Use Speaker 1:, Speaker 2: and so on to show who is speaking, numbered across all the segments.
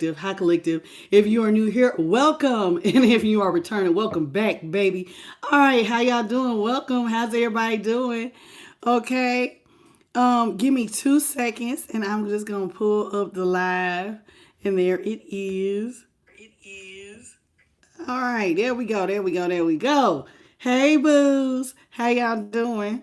Speaker 1: Hi, Collective. If you are new here, welcome. And if you are returning, welcome back, baby. All right, how y'all doing? Welcome. How's everybody doing? Okay. Give me 2 seconds and I'm just gonna pull up the live. And there it is. All right, there we go. There we go. Hey, boos. How y'all doing?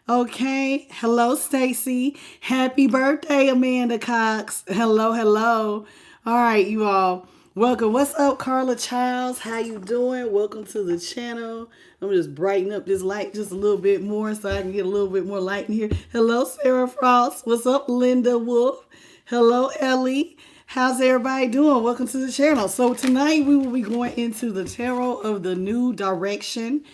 Speaker 1: Okay. Hello, Stacy. Happy birthday, Amanda Cox. Hello. All right, you all. Welcome. What's up, Carla Childs? How you doing? Welcome to the channel. I'm just brighten up this light just a little bit more so I can get a little bit more light in here. Hello, Sarah Frost. What's up, Linda Wolf? Hello, Ellie. How's everybody doing? Welcome to the channel. So tonight we will be going into the tarot of the new direction,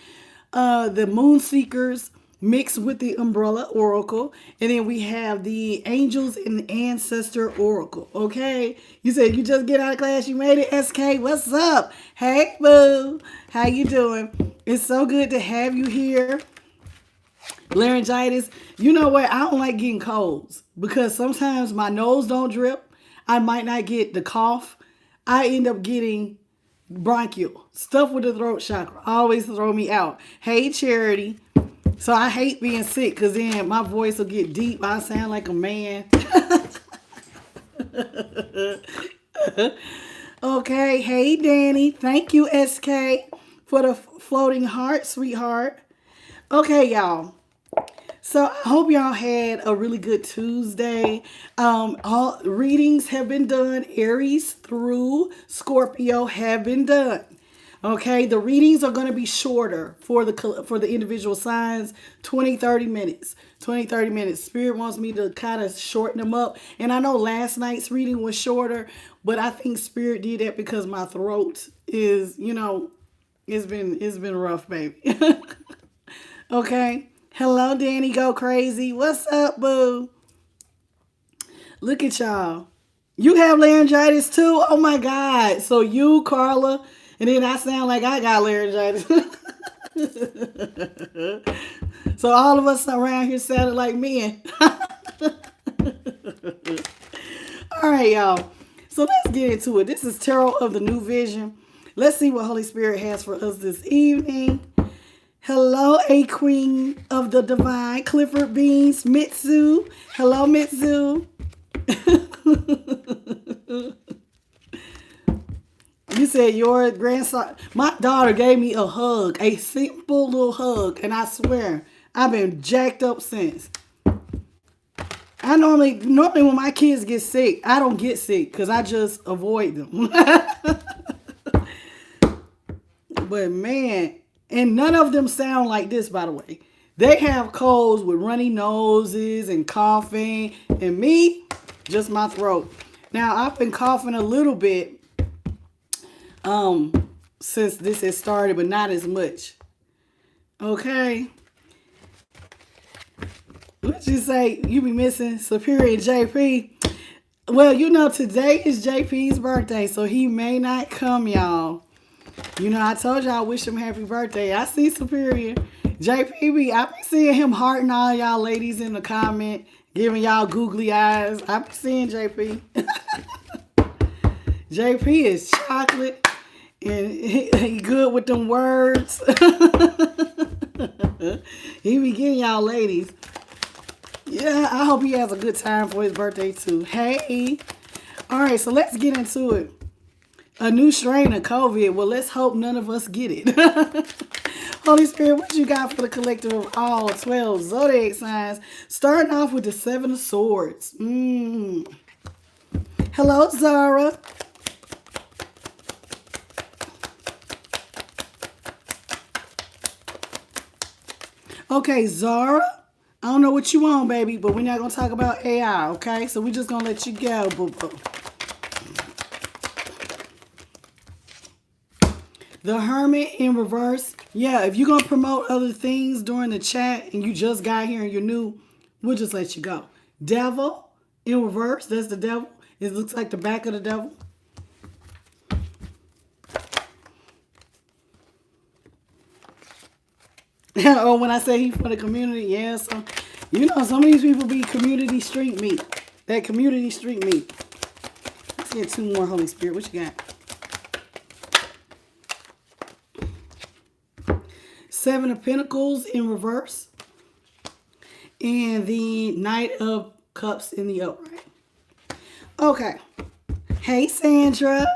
Speaker 1: the Moon Seekers mixed with the Umbrella Oracle. And then we have the Angels and the Ancestor Oracle. Okay. You said you just get out of class. You made it, SK. What's up? Hey, boo. How you doing? It's so good to have you here. Laryngitis. You know what? I don't like getting colds because sometimes my nose don't drip. I might not get the cough. I end up getting bronchial stuff with the throat chakra. Always throw me out. Hey, Charity. So I hate being sick because then my voice will get deep. I sound like a man. Okay. Hey, Danny. Thank you, SK, for the floating heart, sweetheart. Okay, y'all. So I hope y'all had a really good Tuesday. All readings have been done. Aries through Scorpio have been done. Okay, the readings are going to be shorter for the individual signs, 20-30 minutes. 20-30 minutes. Spirit wants me to kind of shorten them up. And I know last night's reading was shorter, but I think Spirit did that because my throat is, it's been rough, baby. Okay. Hello, Danny Go Crazy. What's up, boo? Look at y'all. You have laryngitis too? Oh my God. So you, Carla, and then I sound like I got laryngitis. So all of us around here sounded like men. All right, y'all. So let's get into it. This is Tarot of the New Vision. Let's see what Holy Spirit has for us this evening. Hello, a queen of the divine, Clifford Beans, Mitsu. Hello, Mitsu. You said your grandson. My daughter gave me a hug, a simple little hug, and I swear I've been jacked up since. I normally when my kids get sick, I don't get sick because I just avoid them. But man. And none of them sound like this, by the way. They have colds with runny noses and coughing. And me, just my throat. Now, I've been coughing a little bit since this has started, but not as much. Okay. What you say? You be missing Superior JP? Well, today is JP's birthday, so he may not come, y'all. I told y'all I wish him happy birthday. I see Superior. JPB, I be seeing him hearting all y'all ladies in the comment, giving y'all googly eyes. I be seeing JP. JP is chocolate, and he good with them words. He be getting y'all ladies. Yeah, I hope he has a good time for his birthday too. Hey. All right, so let's get into it. A new strain of COVID. Well, let's hope none of us get it. Holy Spirit, what you got for the collective of all 12 zodiac signs? Starting off with the 7 of Swords. Hello, Zara. Okay, Zara. I don't know what you want, baby, but we're not going to talk about AI, okay? So we're just going to let you go, boo-boo. The Hermit in reverse. Yeah, if you're going to promote other things during the chat and you just got here and you're new, we'll just let you go. Devil in reverse. That's the devil. It looks like the back of the devil. Oh, when I say he for the community, yeah. So, some of these people be community street meat. That community street meat. Get 2 more, Holy Spirit. What you got? 7 of Pentacles in reverse. And the Knight of Cups in the upright. Okay. Hey, Sandra.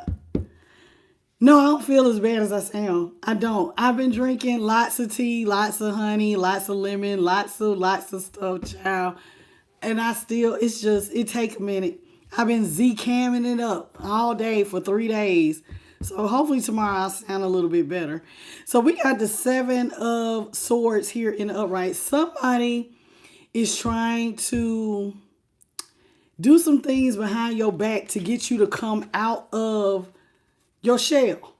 Speaker 1: No, I don't feel as bad as I sound. I don't. I've been drinking lots of tea, lots of honey, lots of lemon, lots of stuff, child. And I still, it takes a minute. I've been Z-camming it up all day for 3 days. So hopefully tomorrow I'll sound a little bit better. So we got the 7 of Swords here in the upright. Somebody is trying to do some things behind your back to get you to come out of your shell.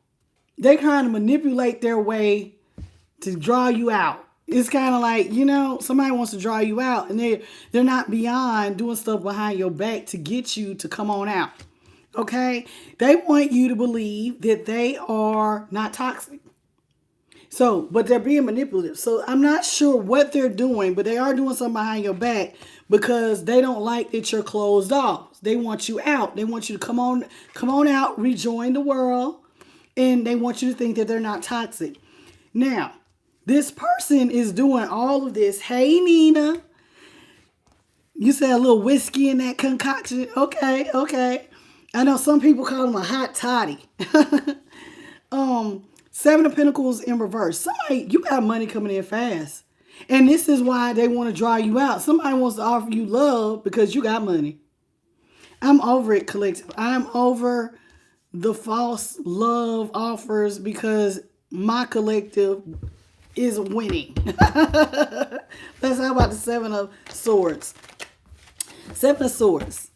Speaker 1: They're trying to manipulate their way to draw you out. It's kind of like, somebody wants to draw you out and they're not beyond doing stuff behind your back to get you to come on out. Okay? They want you to believe that they are not toxic. So, but they're being manipulative. So I'm not sure what they're doing, but they are doing something behind your back because they don't like that you're closed off. They want you out. They want you to come on out, rejoin the world, and they want you to think that they're not toxic. Now, this person is doing all of this. Hey, Nina. You said a little whiskey in that concoction. Okay. I know some people call them a hot toddy. 7 of Pentacles in reverse. Somebody, you got money coming in fast. And this is why they want to draw you out. Somebody wants to offer you love because you got money. I'm over it, collective. I'm over the false love offers because my collective is winning. Let's talk about the 7 of Swords. 7 of Swords.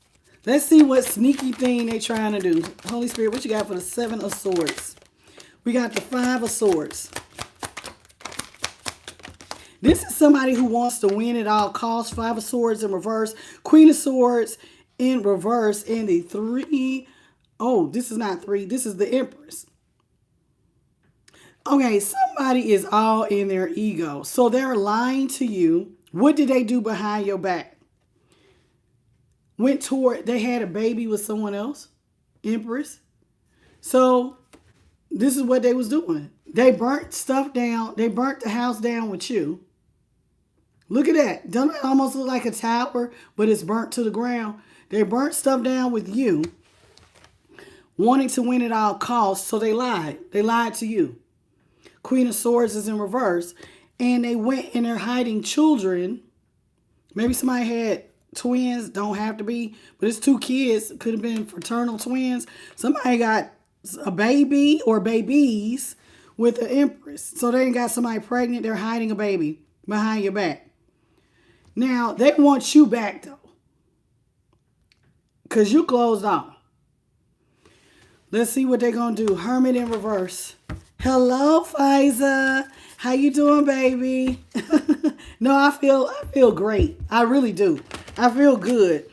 Speaker 1: Let's see what sneaky thing they're trying to do. Holy Spirit, what you got for the 7 of Swords? We got the 5 of Swords. This is somebody who wants to win at all costs. 5 of Swords in reverse. Queen of Swords in reverse. And the 3. Oh, this is not 3. This is the Empress. Okay, somebody is all in their ego. So they're lying to you. What did they do behind your back? They had a baby with someone else. Empress. So this is what they was doing. They burnt stuff down. They burnt the house down with you. Look at that. Doesn't it almost look like a tower, but it's burnt to the ground? They burnt stuff down with you, wanting to win at all costs, so they lied. They lied to you. Queen of Swords is in reverse, and they went and they're hiding children. Maybe somebody had twins, don't have to be, but it's 2 kids. Could have been fraternal twins. Somebody got a baby or babies with an Empress. So they ain't got somebody pregnant. They're hiding a baby behind your back. Now, they want you back, though. Because you closed off. Let's see what they're going to do. Hermit in reverse. Hello, Faiza. How you doing, baby? No, I feel great. I really do. I feel good.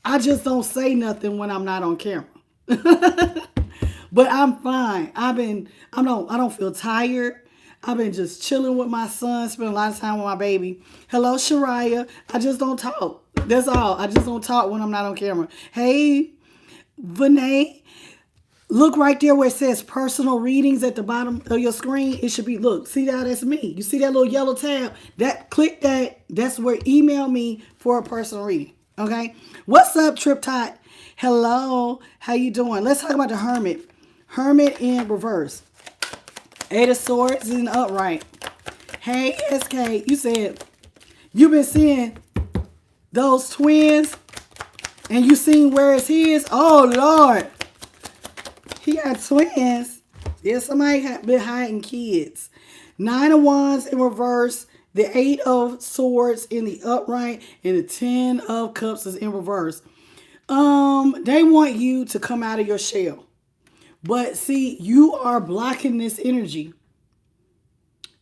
Speaker 1: I just don't say nothing when I'm not on camera. But I'm fine. I don't feel tired. I've been just chilling with my son, spending a lot of time with my baby. Hello, Shariah. I just don't talk. That's all. I just don't talk when I'm not on camera. Hey, Vinay. Look right there where it says personal readings at the bottom of your screen. It should be, look, see that? That's me. You see that little yellow tab? Click that. That's where email me for a personal reading. Okay? What's up, Trip Tot? Hello. How you doing? Let's talk about the Hermit. Hermit in reverse. 8 of Swords in the upright. Hey, SK. You said you've been seeing those twins and you seen where it's his? Oh, Lord. He got twins. Yeah, somebody had been hiding kids. 9 of Wands in reverse. The 8 of Swords in the upright. And the 10 of Cups is in reverse. They want you to come out of your shell. But see, you are blocking this energy.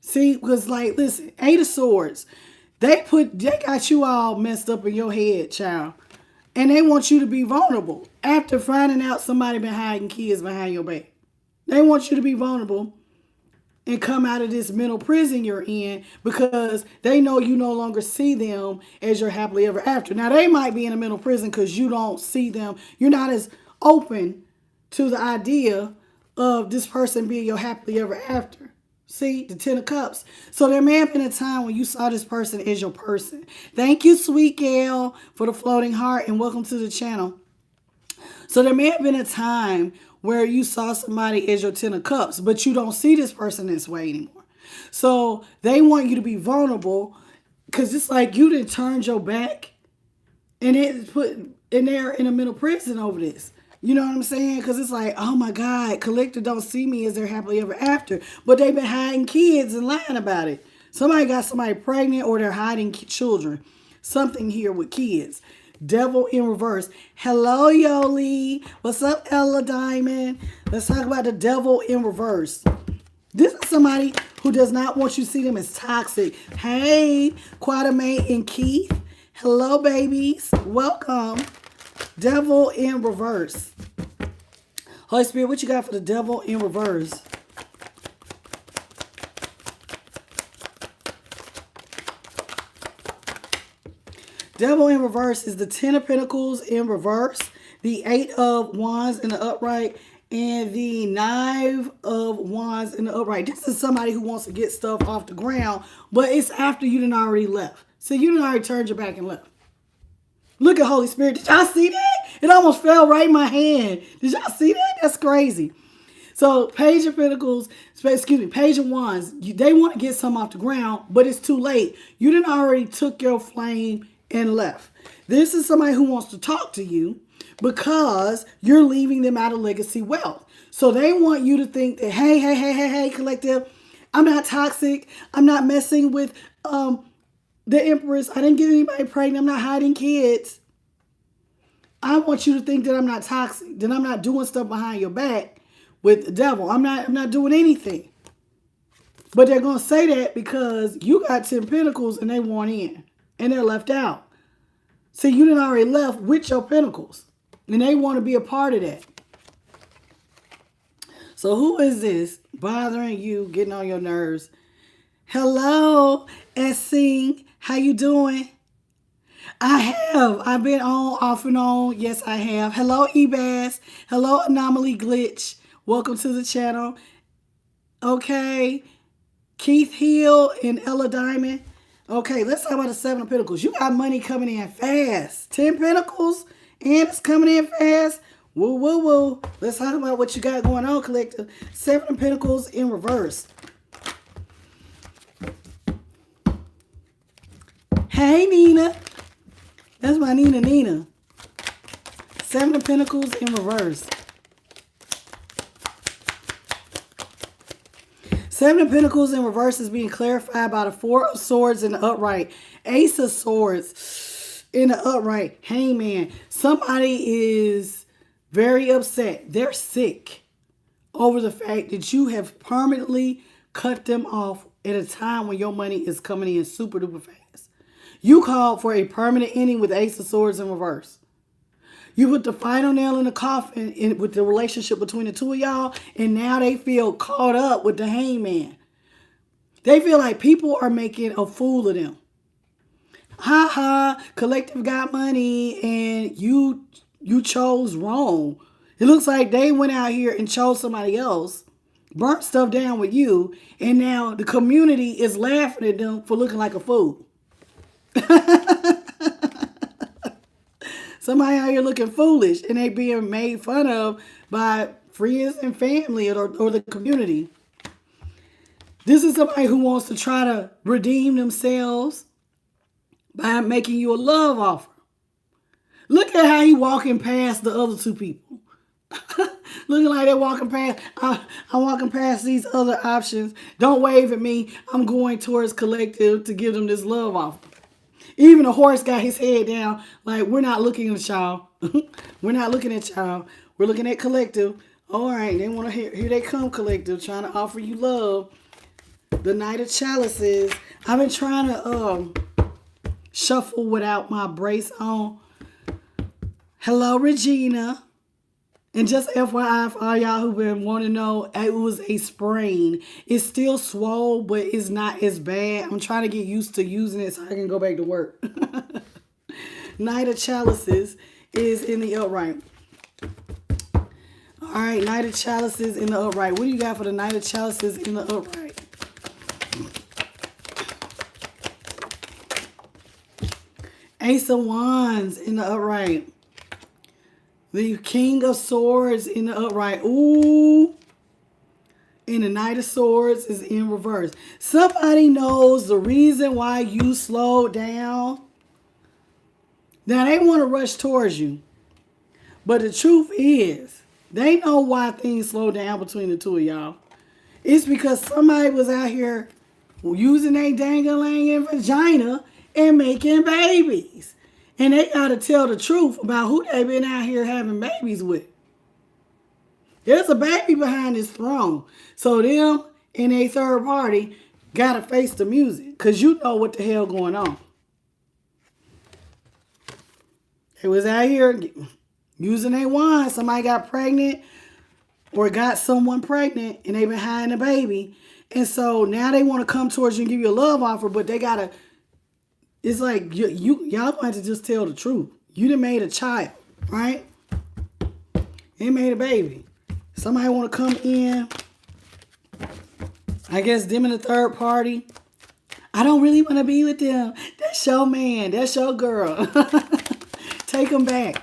Speaker 1: See, because like, listen, 8 of Swords. They got you all messed up in your head, child. And they want you to be vulnerable after finding out somebody been hiding kids behind your back. They want you to be vulnerable and come out of this mental prison you're in because they know you no longer see them as your happily ever after. Now, they might be in a mental prison because you don't see them. You're not as open to the idea of this person being your happily ever after. See, the 10 of Cups. So there may have been a time when you saw this person as your person. Thank you, Sweet Gail, for the floating heart, and welcome to the channel. So there may have been a time where you saw somebody as your 10 of Cups, but you don't see this person this way anymore. So they want you to be vulnerable because it's like you done turned your back and it's put in there in a mental prison over this. You know what I'm saying? Because it's like, oh my God, collective don't see me as their happily ever after. But they've been hiding kids and lying about it. Somebody got somebody pregnant or they're hiding children. Something here with kids. Devil in reverse. Hello, Yoli. What's up, Ella Diamond? Let's talk about the devil in reverse. This is somebody who does not want you to see them as toxic. Hey, Quadamay and Keith. Hello, babies. Welcome. Devil in reverse. Holy Spirit, what you got for the devil in reverse? Devil in reverse is the 10 of Pentacles in reverse, the 8 of Wands in the upright, and the 9 of Wands in the upright. This is somebody who wants to get stuff off the ground, but it's after you done already left. So you done already turned your back and left. Look at Holy Spirit. Did y'all see that? It almost fell right in my hand. Did y'all see that? That's crazy. So Page of Pentacles, Page of Wands, they want to get some off the ground, but it's too late. You done already took your flame and left. This is somebody who wants to talk to you because you're leaving them out of legacy wealth. So they want you to think that, hey, collective, I'm not toxic. I'm not messing with the Empress. I didn't get anybody pregnant. I'm not hiding kids. I want you to think that I'm not toxic, that I'm not doing stuff behind your back with the devil. I'm not doing anything. But they're going to say that because you got 10 pentacles and they want in. And they're left out. See, you done already left with your pentacles. And they want to be a part of that. So who is this bothering you, getting on your nerves? Hello, Essing. How you doing? I have. I've been on, off and on. Yes, I have. Hello, Ebas. Hello, Anomaly Glitch. Welcome to the channel. Okay. Keith Hill and Ella Diamond. Okay, let's talk about the 7 of Pentacles. You got money coming in fast. 10 Pentacles, and it's coming in fast. Woo, woo, woo. Let's talk about what you got going on, collective. 7 of Pentacles in reverse. Hey, Nina. That's my Nina. 7 of Pentacles in reverse. 7 of Pentacles in reverse is being clarified by the 4 of Swords in the upright. Ace of Swords in the upright. Hangman. Somebody is very upset. They're sick over the fact that you have permanently cut them off at a time when your money is coming in super duper fast. You called for a permanent ending with Ace of Swords in reverse. You put the final nail in the coffin with the relationship between the two of y'all, and now they feel caught up with the hangman. They feel like people are making a fool of them. Ha ha, collective got money, and you chose wrong. It looks like they went out here and chose somebody else, burnt stuff down with you, and now the community is laughing at them for looking like a fool. Somebody out here looking foolish and they being made fun of by friends and family or the community. This is somebody who wants to try to redeem themselves by making you a love offer. Look at how he walking past the other two people. Looking like they're walking past. I'm walking past these other options. Don't wave at me. I'm going towards collective to give them this love offer. Even the horse got his head down. Like, we're not looking at y'all. We're not looking at y'all. We're looking at collective. All right, they want to here they come, collective, trying to offer you love. The Knight of Chalices. I've been trying to shuffle without my brace on. Hello, Regina. And just FYI for all y'all who've been wanting to know, it was a sprain. It's still swole, but it's not as bad. I'm trying to get used to using it so I can go back to work. Knight of Chalices is in the upright. All right, Knight of Chalices in the upright. What do you got for the Knight of Chalices in the upright? Ace of Wands in the upright. The King of Swords in the upright. Ooh. And the Knight of Swords is in reverse. Somebody knows the reason why you slowed down. Now, they want to rush towards you. But the truth is, they know why things slowed down between the two of y'all. It's because somebody was out here using their dangling vagina and making babies. And they got to tell the truth about who they been out here having babies with. There's a baby behind this throne. So them and a third party got to face the music. Because you know what the hell going on. They was out here using their wine. Somebody got pregnant or got someone pregnant and they been hiding a baby. And so now they want to come towards you and give you a love offer, but they got to, it's like y'all going to have to just tell the truth. You done made a child, right? They made a baby. Somebody want to come in. I guess them and the third party. I don't really want to be with them. That's your man. That's your girl. Take them back.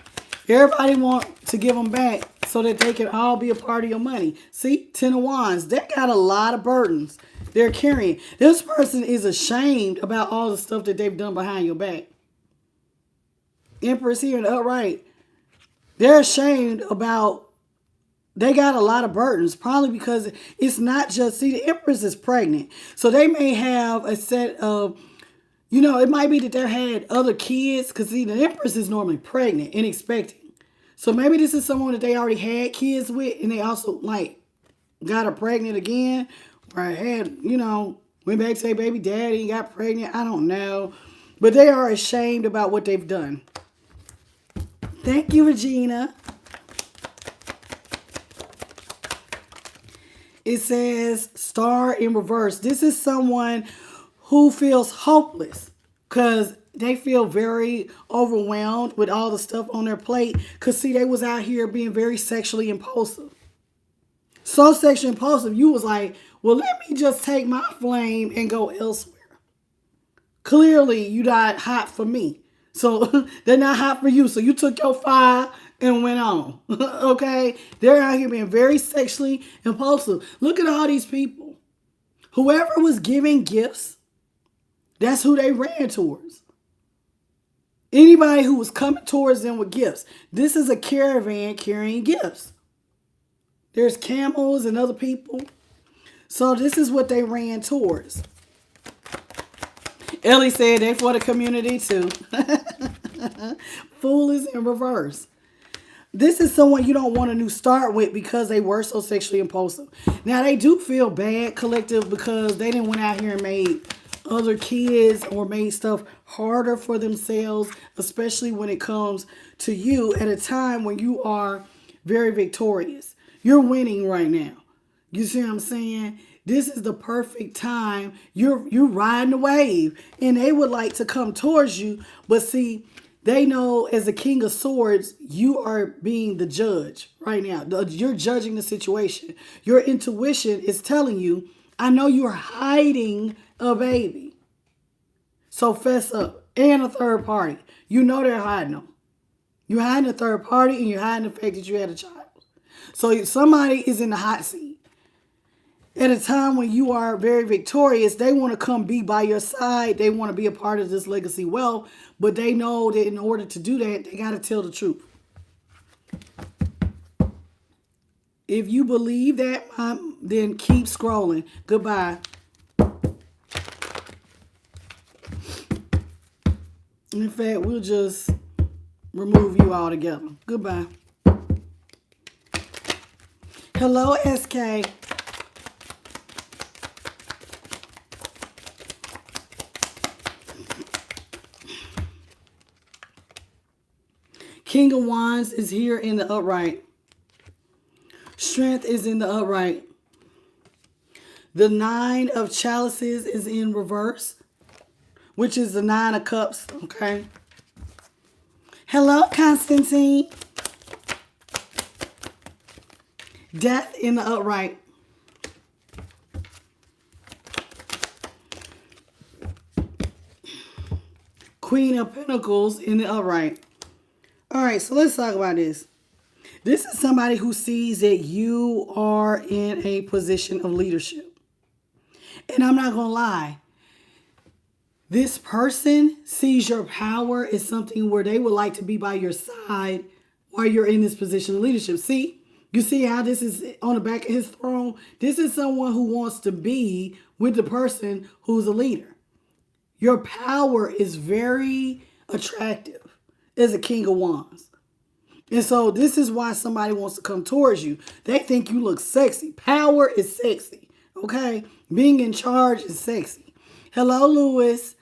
Speaker 1: Everybody want to give them back so that they can all be a part of your money. See, Ten of Wands. They got a lot of burdens they're carrying. This person is ashamed about all the stuff that they've done behind your back. Empress here in the upright. They're ashamed about, they got a lot of burdens, probably because it's not just, see, the Empress is pregnant. So they may have a set of, you know, it might be that they had other kids, because see, the Empress is normally pregnant and expecting. So maybe this is someone that they already had kids with, and they also, like, got her pregnant again, or had, you know, went back to their baby daddy and got pregnant. I don't know. But they are ashamed about what they've done. Thank you, Regina. It says Star in reverse. This is someone who feels hopeless because they feel very overwhelmed with all the stuff on their plate. Because, see, they was out here being very sexually impulsive. So sexually impulsive, you was like, well, let me just take my flame and go elsewhere. Clearly, you not hot for me. So they're not hot for you. So you took your fire and went on. Okay? They're out here being very sexually impulsive. Look at all these people. Whoever was giving gifts, that's who they ran towards. Anybody who was coming towards them with gifts. This is a caravan carrying gifts. There's camels and other people. So this is what they ran towards. Ellie said they for the community too. Fool is in reverse. This is someone you don't want a new start with because they were so sexually impulsive. Now, they do feel bad, collective, because they didn't went out here and made other kids or made stuff harder for themselves, especially when it comes to you at a time when you are very victorious. You're winning right now. You see what I'm saying? This is the perfect time. You're riding the wave, and they would like to come towards you, but see, they know as the King of Swords, you are being the judge right now. You're judging the situation. Your intuition is telling you, I know you're hiding a baby. So fess up. And a third party. You know they're hiding them. You're hiding a third party, and you're hiding the fact that you had a child. So somebody is in the hot seat. At a time when you are very victorious, they want to come be by your side. They want to be a part of this legacy wealth, but they know that in order to do that, they got to tell the truth. If you believe that, then keep scrolling. Goodbye. In fact, we'll just remove you altogether. Goodbye. Hello, SK. King of Wands is here in the upright. Strength is in the upright. The Nine of Chalices is in reverse, which is the Nine of Cups, okay? Hello, Constantine. Death in the upright. Queen of Pentacles in the upright. All right, so let's talk about this. This is somebody who sees that you are in a position of leadership. And I'm not going to lie. This person sees your power as something where they would like to be by your side while you're in this position of leadership. See? You see how this is on the back of his throne? This is someone who wants to be with the person who's a leader. Your power is very attractive as a King of Wands. And so this is why somebody wants to come towards you. They think you look sexy. Power is sexy. Okay? Being in charge is sexy. Hello, Lewis.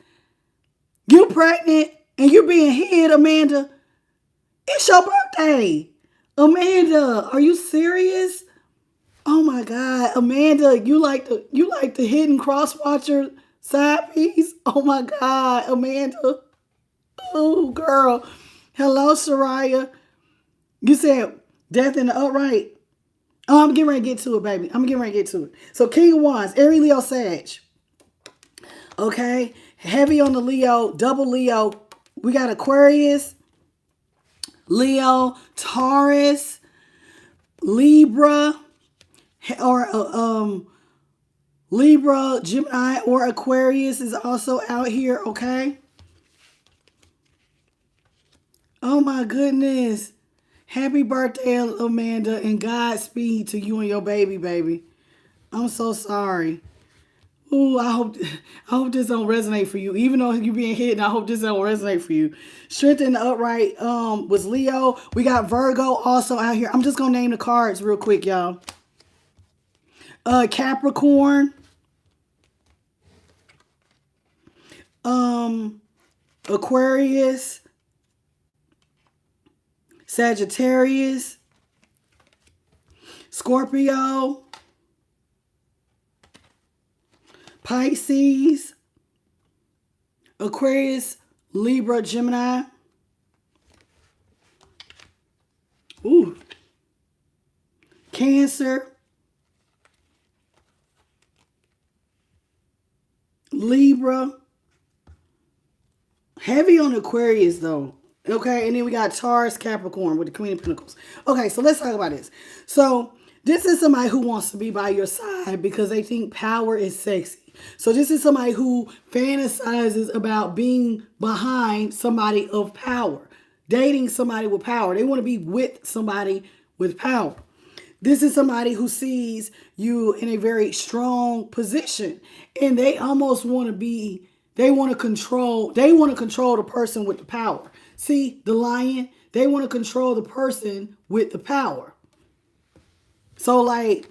Speaker 1: You pregnant and you're being hid, Amanda. It's your birthday. Amanda, are you serious? Oh my God, Amanda, you like the hidden cross watcher side piece? Oh my God, Amanda. Oh girl. Hello, Soraya. You said death in the upright. Oh, I'm getting ready to get to it, baby. I'm getting ready to get to it. So King of Wands, Aries, Leo, Sag. Okay, heavy on the Leo, double Leo. We got Aquarius, Leo, Taurus, Libra, or Libra, Gemini, or Aquarius is also out here, okay? Oh my goodness. Happy birthday, Amanda, and Godspeed to you and your baby. I'm so sorry. Ooh, I hope this don't resonate for you. Even though you're being hidden, I hope this don't resonate for you. Strength in the upright was Leo. We got Virgo also out here. I'm just gonna name the cards real quick, y'all. Capricorn. Aquarius. Sagittarius. Scorpio. Pisces, Aquarius, Libra, Gemini. Ooh. Cancer, Libra. Heavy on Aquarius though. Okay, and then we got Taurus, Capricorn with the Queen of Pentacles. Okay, so let's talk about this. So this is somebody who wants to be by your side because they think power is sexy. So this is somebody who fantasizes about being behind somebody of power, dating somebody with power. They want to be with somebody with power. This is somebody who sees you in a very strong position and they almost want to be, they want to control the person with the power. See, the lion, they want to control the person with the power. So like,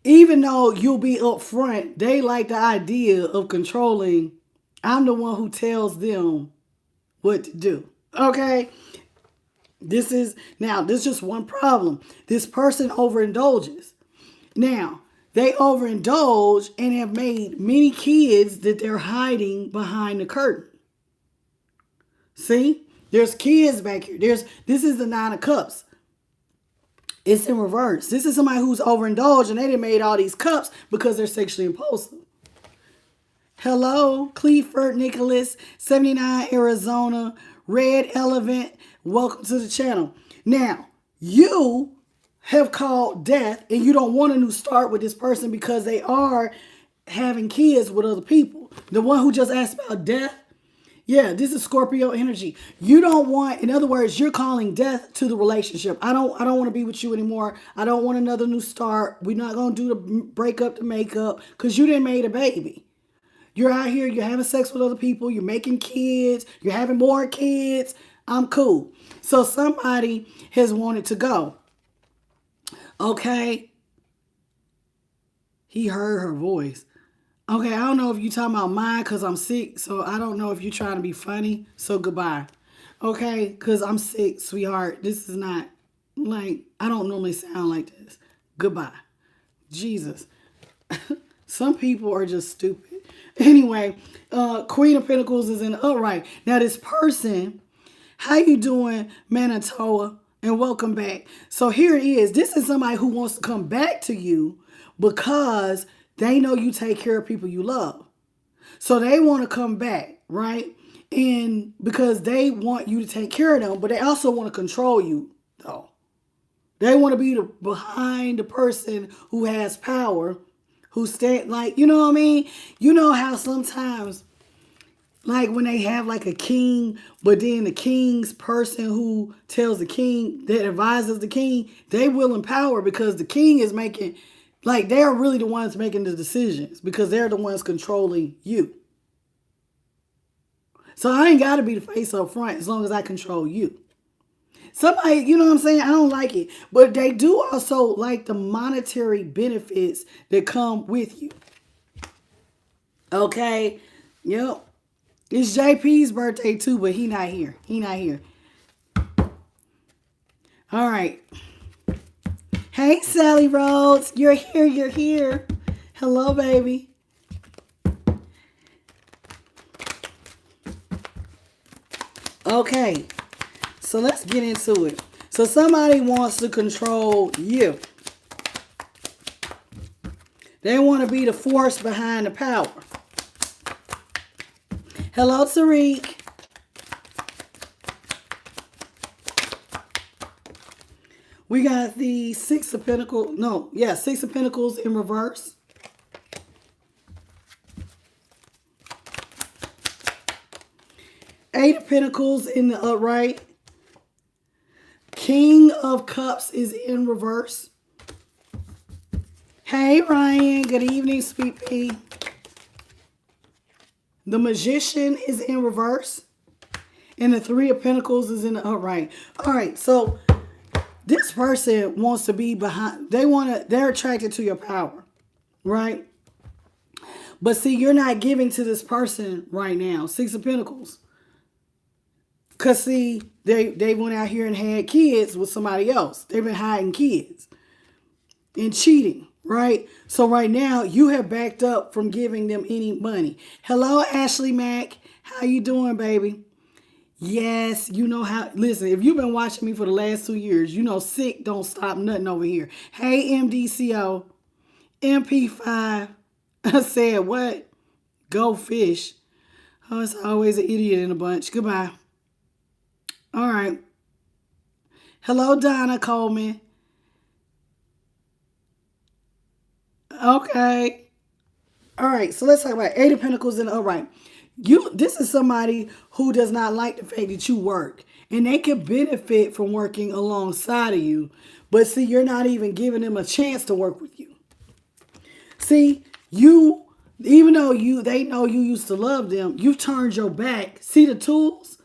Speaker 1: even though you'll be up front, they like the idea of controlling. I'm the one who tells them what to do. Okay? This is just one problem. This person overindulges. Now, they overindulge and have made many kids that they're hiding behind the curtain. See? There's kids back here. This is the Nine of Cups. It's in reverse. This is somebody who's overindulged and they done made all these cups because they're sexually impulsive. Hello, Cleaford, Nicholas, 79, Arizona, Red Elephant. Welcome to the channel. Now, you have called death and you don't want a new start with this person because they are having kids with other people. The one who just asked about death, yeah, this is Scorpio energy. You don't want, in other words, you're calling death to the relationship. I don't want to be with you anymore. I don't want another new start. We're not going to do the breakup to make up because you didn't made a baby. You're out here, you're having sex with other people, you're making kids, you're having more kids. I'm cool. So somebody has wanted to go. Okay. He heard her voice. Okay, I don't know if you're talking about mine because I'm sick, so I don't know if you're trying to be funny, so goodbye. Okay, because I'm sick, sweetheart. This is not, like, I don't normally sound like this. Goodbye. Jesus. Some people are just stupid. Anyway, Queen of Pentacles is in the upright. Now, this person, how you doing, Manitoba? And welcome back. So here it is. This is somebody who wants to come back to you because they know you take care of people you love. So they want to come back, right? And because they want you to take care of them, but they also want to control you, though. They want to be behind the person who has power, who stand like, you know what I mean? You know how sometimes, like when they have like a king, but then the king's person who tells the king, that advises the king, they will empower because the king is making, like they're really the ones making the decisions because they're the ones controlling you. So I ain't got to be the face up front as long as I control you. Somebody, you know what I'm saying? I don't like it. But they do also like the monetary benefits that come with you. Okay? Yep. It's JP's birthday too, but he not here. He not here. All right. Hey, Sally Rhodes. You're here. You're here. Hello, baby. Okay. So let's get into it. So somebody wants to control you. They want to be the force behind the power. Hello, Tariq. We got the Six of Pentacles. No, yeah, Six of Pentacles in reverse. Eight of Pentacles in the upright. King of Cups is in reverse. Hey, Ryan. Good evening, sweet pea. The Magician is in reverse. And the Three of Pentacles is in the upright. All right, so this person wants to be behind. They're attracted to your power, right? But see, you're not giving to this person right now. Six of Pentacles. Because see, they went out here and had kids with somebody else. They've been hiding kids and cheating. Right? So right now, you have backed up from giving them any money. Hello, Ashley Mack. How you doing, baby? Yes, you know how. Listen, if you've been watching me for the last 2 years, you know sick don't stop nothing over here. Hey, MDCO. MP5. I said what? Go fish. Oh, it's always an idiot in a bunch. Goodbye. All right. Hello, Donna Coleman. Okay. All right. So let's talk about Eight of Pentacles in the upright. This is somebody who does not like the fact that you work. And they can benefit from working alongside of you. But see, you're not even giving them a chance to work with you. See, even though they know you used to love them, you've turned your back. See the tools?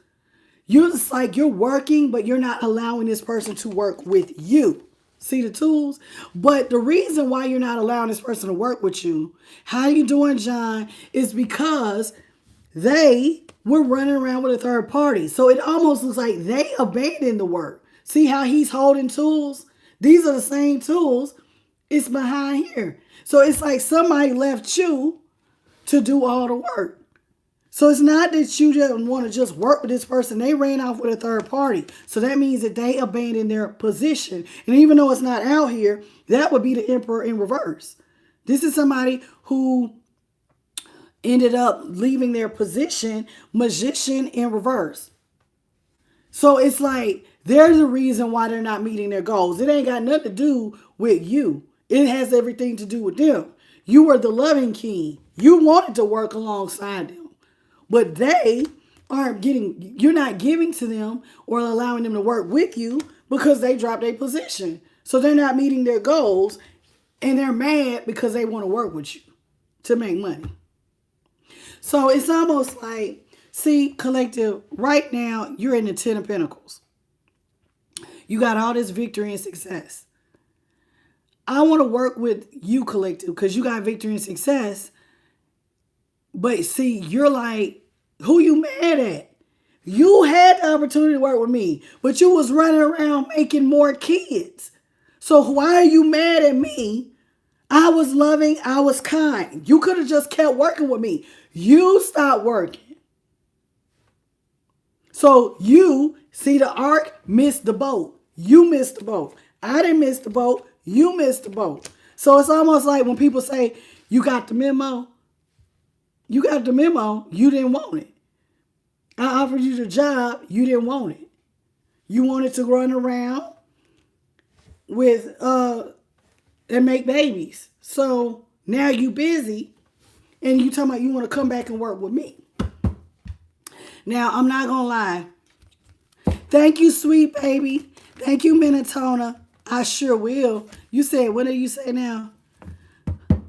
Speaker 1: It's like you're working, but you're not allowing this person to work with you. See the tools? But the reason why you're not allowing this person to work with you, how you doing, John, is because they were running around with a third party. So it almost looks like they abandoned the work. See how he's holding tools? These are the same tools. It's behind here. So it's like somebody left you to do all the work. So it's not that you just want to just work with this person. They ran off with a third party. So that means that they abandoned their position. And even though it's not out here, that would be the Emperor in reverse. This is somebody who ended up leaving their position, Magician in reverse. So it's like there's a reason why they're not meeting their goals. It ain't got nothing to do with you. It has everything to do with them. You were the loving king. You wanted to work alongside them. But they aren't you're not giving to them or allowing them to work with you because they dropped their position. So they're not meeting their goals and they're mad because they want to work with you to make money. So it's almost like, see, collective, right now, you're in the Ten of Pentacles. You got all this victory and success. I want to work with you, collective, because you got victory and success. But see, you're like, who you mad at? You had the opportunity to work with me, but you was running around making more kids. So why are you mad at me? I was loving, I was kind. You could have just kept working with me. You stopped working. So you, see the arc, missed the boat. You missed the boat. I didn't miss the boat. You missed the boat. So it's almost like when people say, you got the memo. You got the memo. You didn't want it. I offered you the job. You didn't want it. You wanted to run around with and make babies. So now you busy and you talking about you want to come back and work with me. Now, I'm not going to lie. Thank you, sweet baby. Thank you, Minatona. I sure will. You said, what do you say now?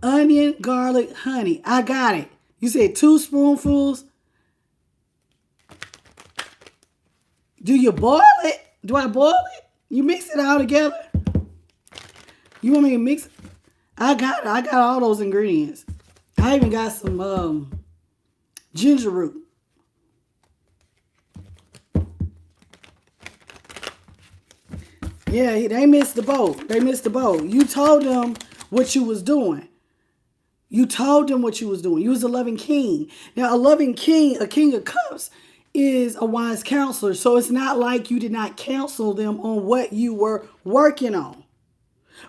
Speaker 1: Onion, garlic, honey. I got it. You said 2 spoonfuls. Do you boil it? Do I boil it? You mix it all together? You want me to mix it? I got it. I got all those ingredients. I even got some ginger root. Yeah, they missed the boat. They missed the boat. You told them what you was doing. You told them what you was doing. You was a loving king. Now, a loving king, a king of cups, is a wise counselor. So it's not like you did not counsel them on what you were working on.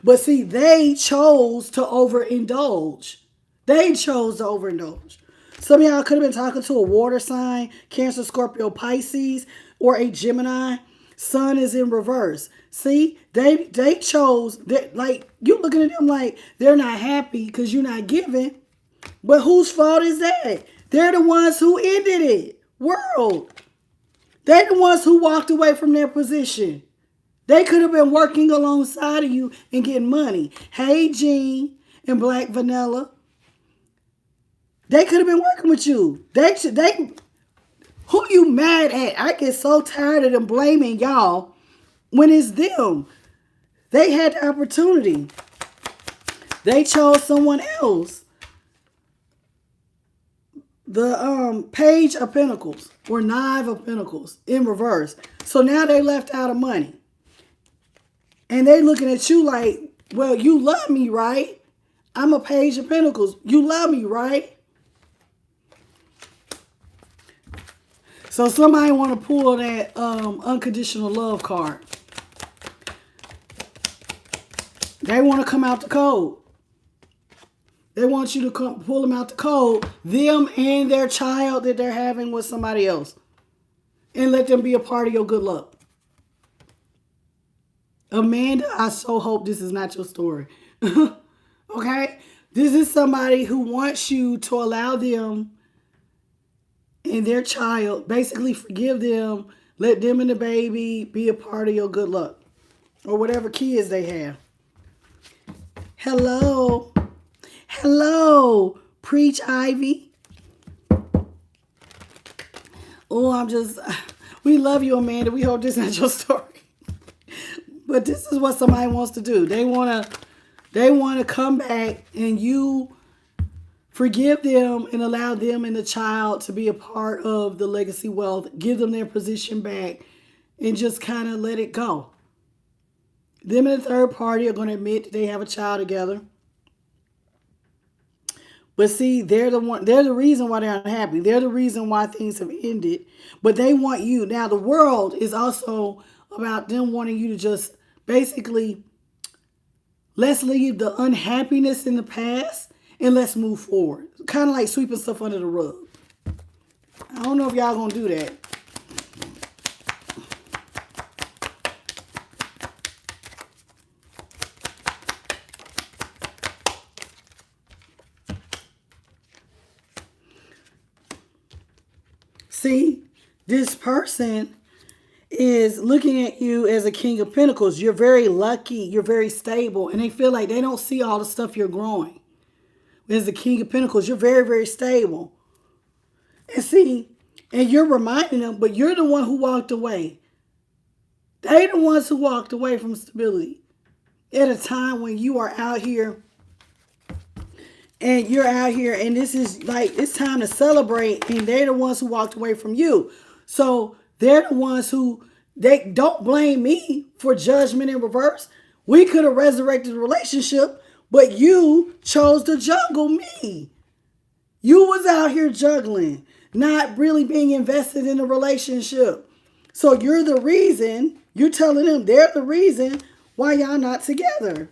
Speaker 1: But see, they chose to overindulge. They chose to overindulge. Some of y'all could have been talking to a water sign, Cancer, Scorpio, Pisces, or a Gemini. Sun is in reverse. See, they chose, like, you looking at them like they're not happy because you're not giving. But whose fault is that? They're the ones who ended it. World. They're the ones who walked away from their position. They could have been working alongside of you and getting money. Hey, Jean and Black Vanilla. They could have been working with you. Who you mad at? I get so tired of them blaming y'all when it's them. They had the opportunity. They chose someone else. The Page of Pentacles or 9 of Pentacles in reverse. So now they left out of money. And they looking at you like, well, you love me, right? I'm a Page of Pentacles. You love me, right? So somebody want to pull that unconditional love card. They want to come out the code. They want you to come pull them out the code, them and their child that they're having with somebody else. And let them be a part of your good luck. Amanda, I so hope this is not your story. Okay? This is somebody who wants you to allow them and their child, basically forgive them, let them and the baby be a part of your good luck. Or whatever kids they have. Hello. Hello. Preach, Ivy. Oh, we love you, Amanda. We hope this is not your story. But this is what somebody wants to do. They want to come back and you forgive them and allow them and the child to be a part of the legacy wealth. Give them their position back and just kind of let it go. Them and the third party are going to admit that they have a child together. But see, they're the reason why they're unhappy. They're the reason why things have ended. But they want you. Now, the world is also about them wanting you to just basically, let's leave the unhappiness in the past and let's move forward. Kind of like sweeping stuff under the rug. I don't know if y'all going to do that. See, this person is looking at you as a King of Pentacles. You're very lucky. You're very stable. And they feel like they don't see all the stuff you're growing. As the King of Pentacles, you're very, very stable. And see, and you're reminding them, but you're the one who walked away. They're the ones who walked away from stability. At a time when you are out here and you're out here and this is like, it's time to celebrate, and they're the ones who walked away from you. So they're the ones who, they don't blame me for judgment in reverse. We could have resurrected the relationship, but you chose to juggle me. You was out here juggling, not really being invested in the relationship. So you're the reason, you're telling them they're the reason why y'all not together.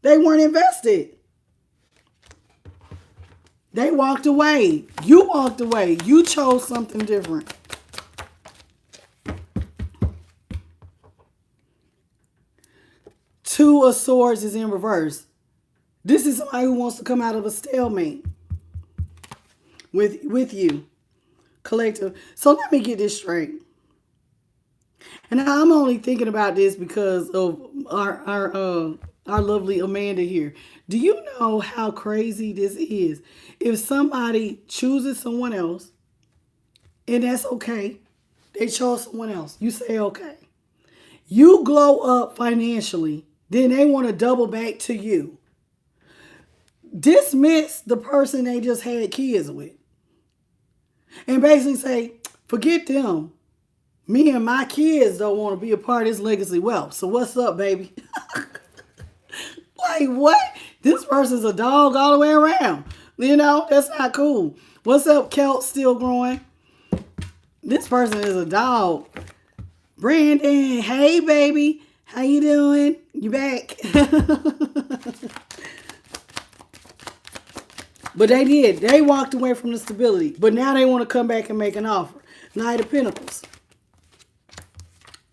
Speaker 1: They weren't invested. They walked away. You walked away. You chose something different. Two of Swords is in reverse. This is somebody who wants to come out of a stalemate with you. Collective. So let me get this straight. And I'm only thinking about this because of our lovely Amanda here. Do you know how crazy this is? If somebody chooses someone else, and that's okay, they chose someone else. You say okay. You glow up financially, then they want to double back to you. Dismiss the person they just had kids with. And basically say, forget them. Me and my kids don't want to be a part of this legacy wealth. So what's up, baby? Like, what? This person's a dog all the way around. You know, that's not cool. What's up, Kelt? Still growing. This person is a dog. Brandon, hey, baby. How you doing? You back? But they did. They walked away from the stability. But now they want to come back and make an offer. Knight of Pentacles.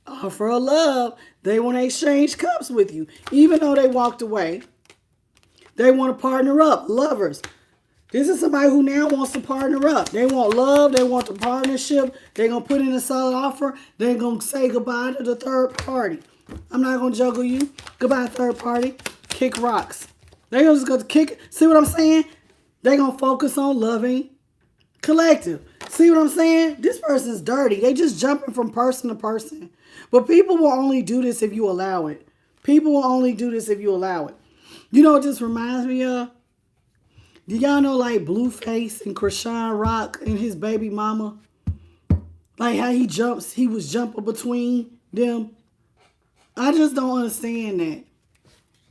Speaker 1: Offer of love. They want to exchange cups with you. Even though they walked away, they want to partner up. Lovers. This is somebody who now wants to partner up. They want love. They want the partnership. They're going to put in a solid offer. They're going to say goodbye to the third party. I'm not going to juggle you. Goodbye, third party. Kick rocks. They're just going to kick. See what I'm saying? They're going to focus on loving collective. See what I'm saying? This person's dirty. They just jumping from person to person. But people will only do this if you allow it. People will only do this if you allow it. You know what this reminds me of? Do y'all know like Blueface and Krishan Rock and his baby mama? Like how he was jumping between them. I just don't understand that.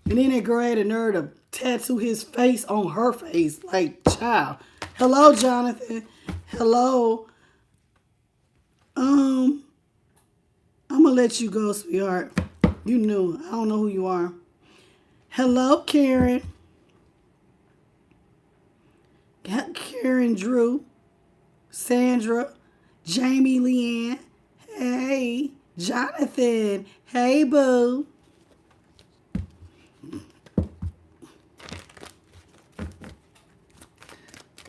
Speaker 1: And then that girl had a nerve to tattoo his face on her face. Like, child. Hello, Jonathan. Hello. I'm going to let you go, sweetheart. You knew. I don't know who you are. Hello, Karen. Karen Drew. Sandra. Jamie Leanne. Hey. Jonathan. Hey, boo.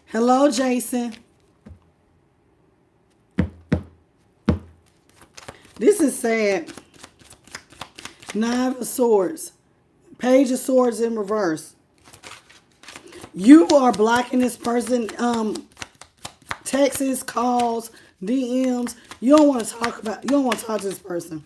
Speaker 1: Hello, Jason. This is sad. Nine of Swords. Page of Swords in reverse. You are blocking this person. Texts, calls, DMs. You don't want to talk to this person.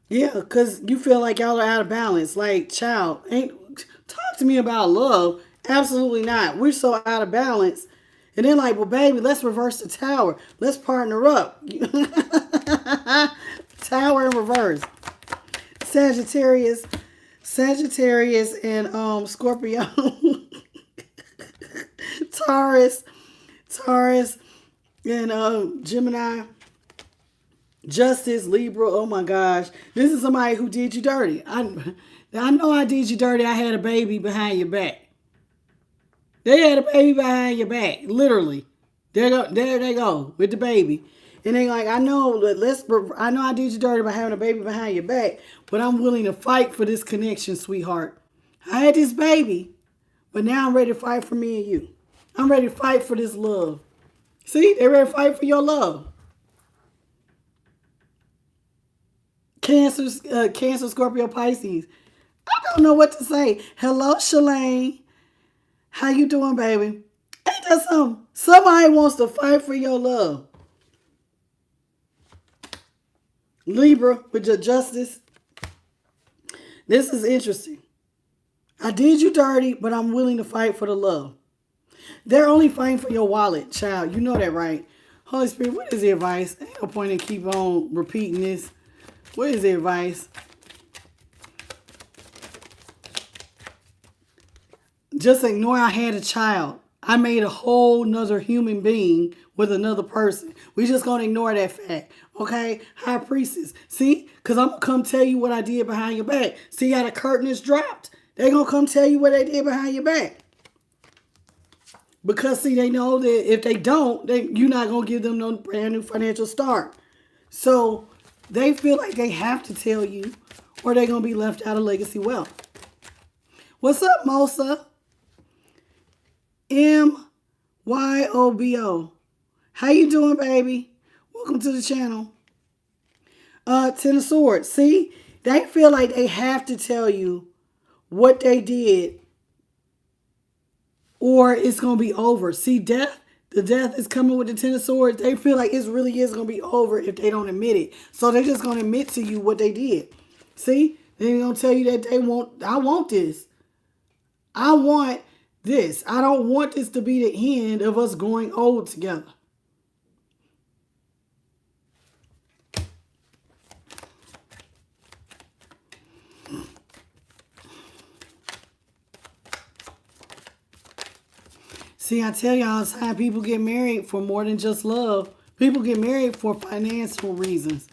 Speaker 1: Yeah, because you feel like y'all are out of balance. Like, child, talk to me about love. Absolutely not. We're so out of balance. And then like, well, baby, let's reverse the tower. Let's partner up. Tower in reverse. Sagittarius and Scorpio. Taurus and Gemini. Justice, Libra. Oh my gosh. This is somebody who did you dirty. I know I did you dirty. I had a baby behind your back. They had a baby behind your back. Literally. There they go with the baby. And they like, I know I did you dirty by having a baby behind your back, but I'm willing to fight for this connection, sweetheart. I had this baby, but now I'm ready to fight for me and you. I'm ready to fight for this love. See, they're ready to fight for your love. Cancer, Scorpio, Pisces. I don't know what to say. Hello, Shalane. How you doing, baby? Ain't that something? Somebody wants to fight for your love. Libra with your justice. This is interesting. I did you dirty, but I'm willing to fight for the love. They're only fighting for your wallet, child. You know that, right? Holy Spirit, what is the advice? Ain't no point in keep on repeating this. What is the advice? Just ignore I had a child. I made a whole nother human being with another person. We just gonna ignore that fact. Okay? High priestess. See? Because I'm gonna come tell you what I did behind your back. See how the curtain is dropped? They gonna come tell you what they did behind your back. Because see, they know that if they don't, you're not gonna give them no brand new financial start. So they feel like they have to tell you, or they're gonna be left out of legacy wealth. What's up, Mosa? MYOBO. How you doing, baby? Welcome to the channel. Ten of Swords. See, they feel like they have to tell you what they did, or it's gonna be over. See, death. The death is coming with the Ten of Swords. They feel like it really is gonna be over if they don't admit it. So they're just gonna admit to you what they did. See, they're gonna tell you that I want this. I want this. I don't want this to be the end of us growing old together. See, I tell y'all, it's how people get married for more than just love. People get married for financial reasons.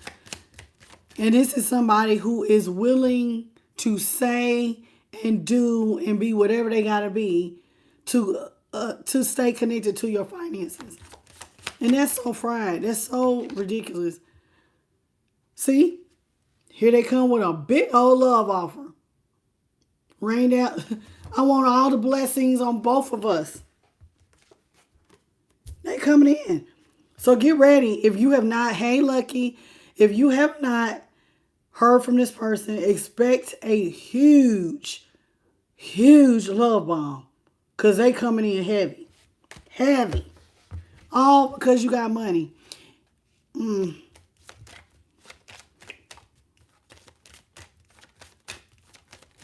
Speaker 1: And this is somebody who is willing to say and do and be whatever they got to be to stay connected to your finances. And that's so fried. That's so ridiculous. See? Here they come with a big old love offer. Rain down. I want all the blessings on both of us. They coming in. So get ready. If you have not, hey Lucky, if you have not heard from this person, expect a huge, huge love bomb. Because they coming in heavy. Heavy. All because you got money.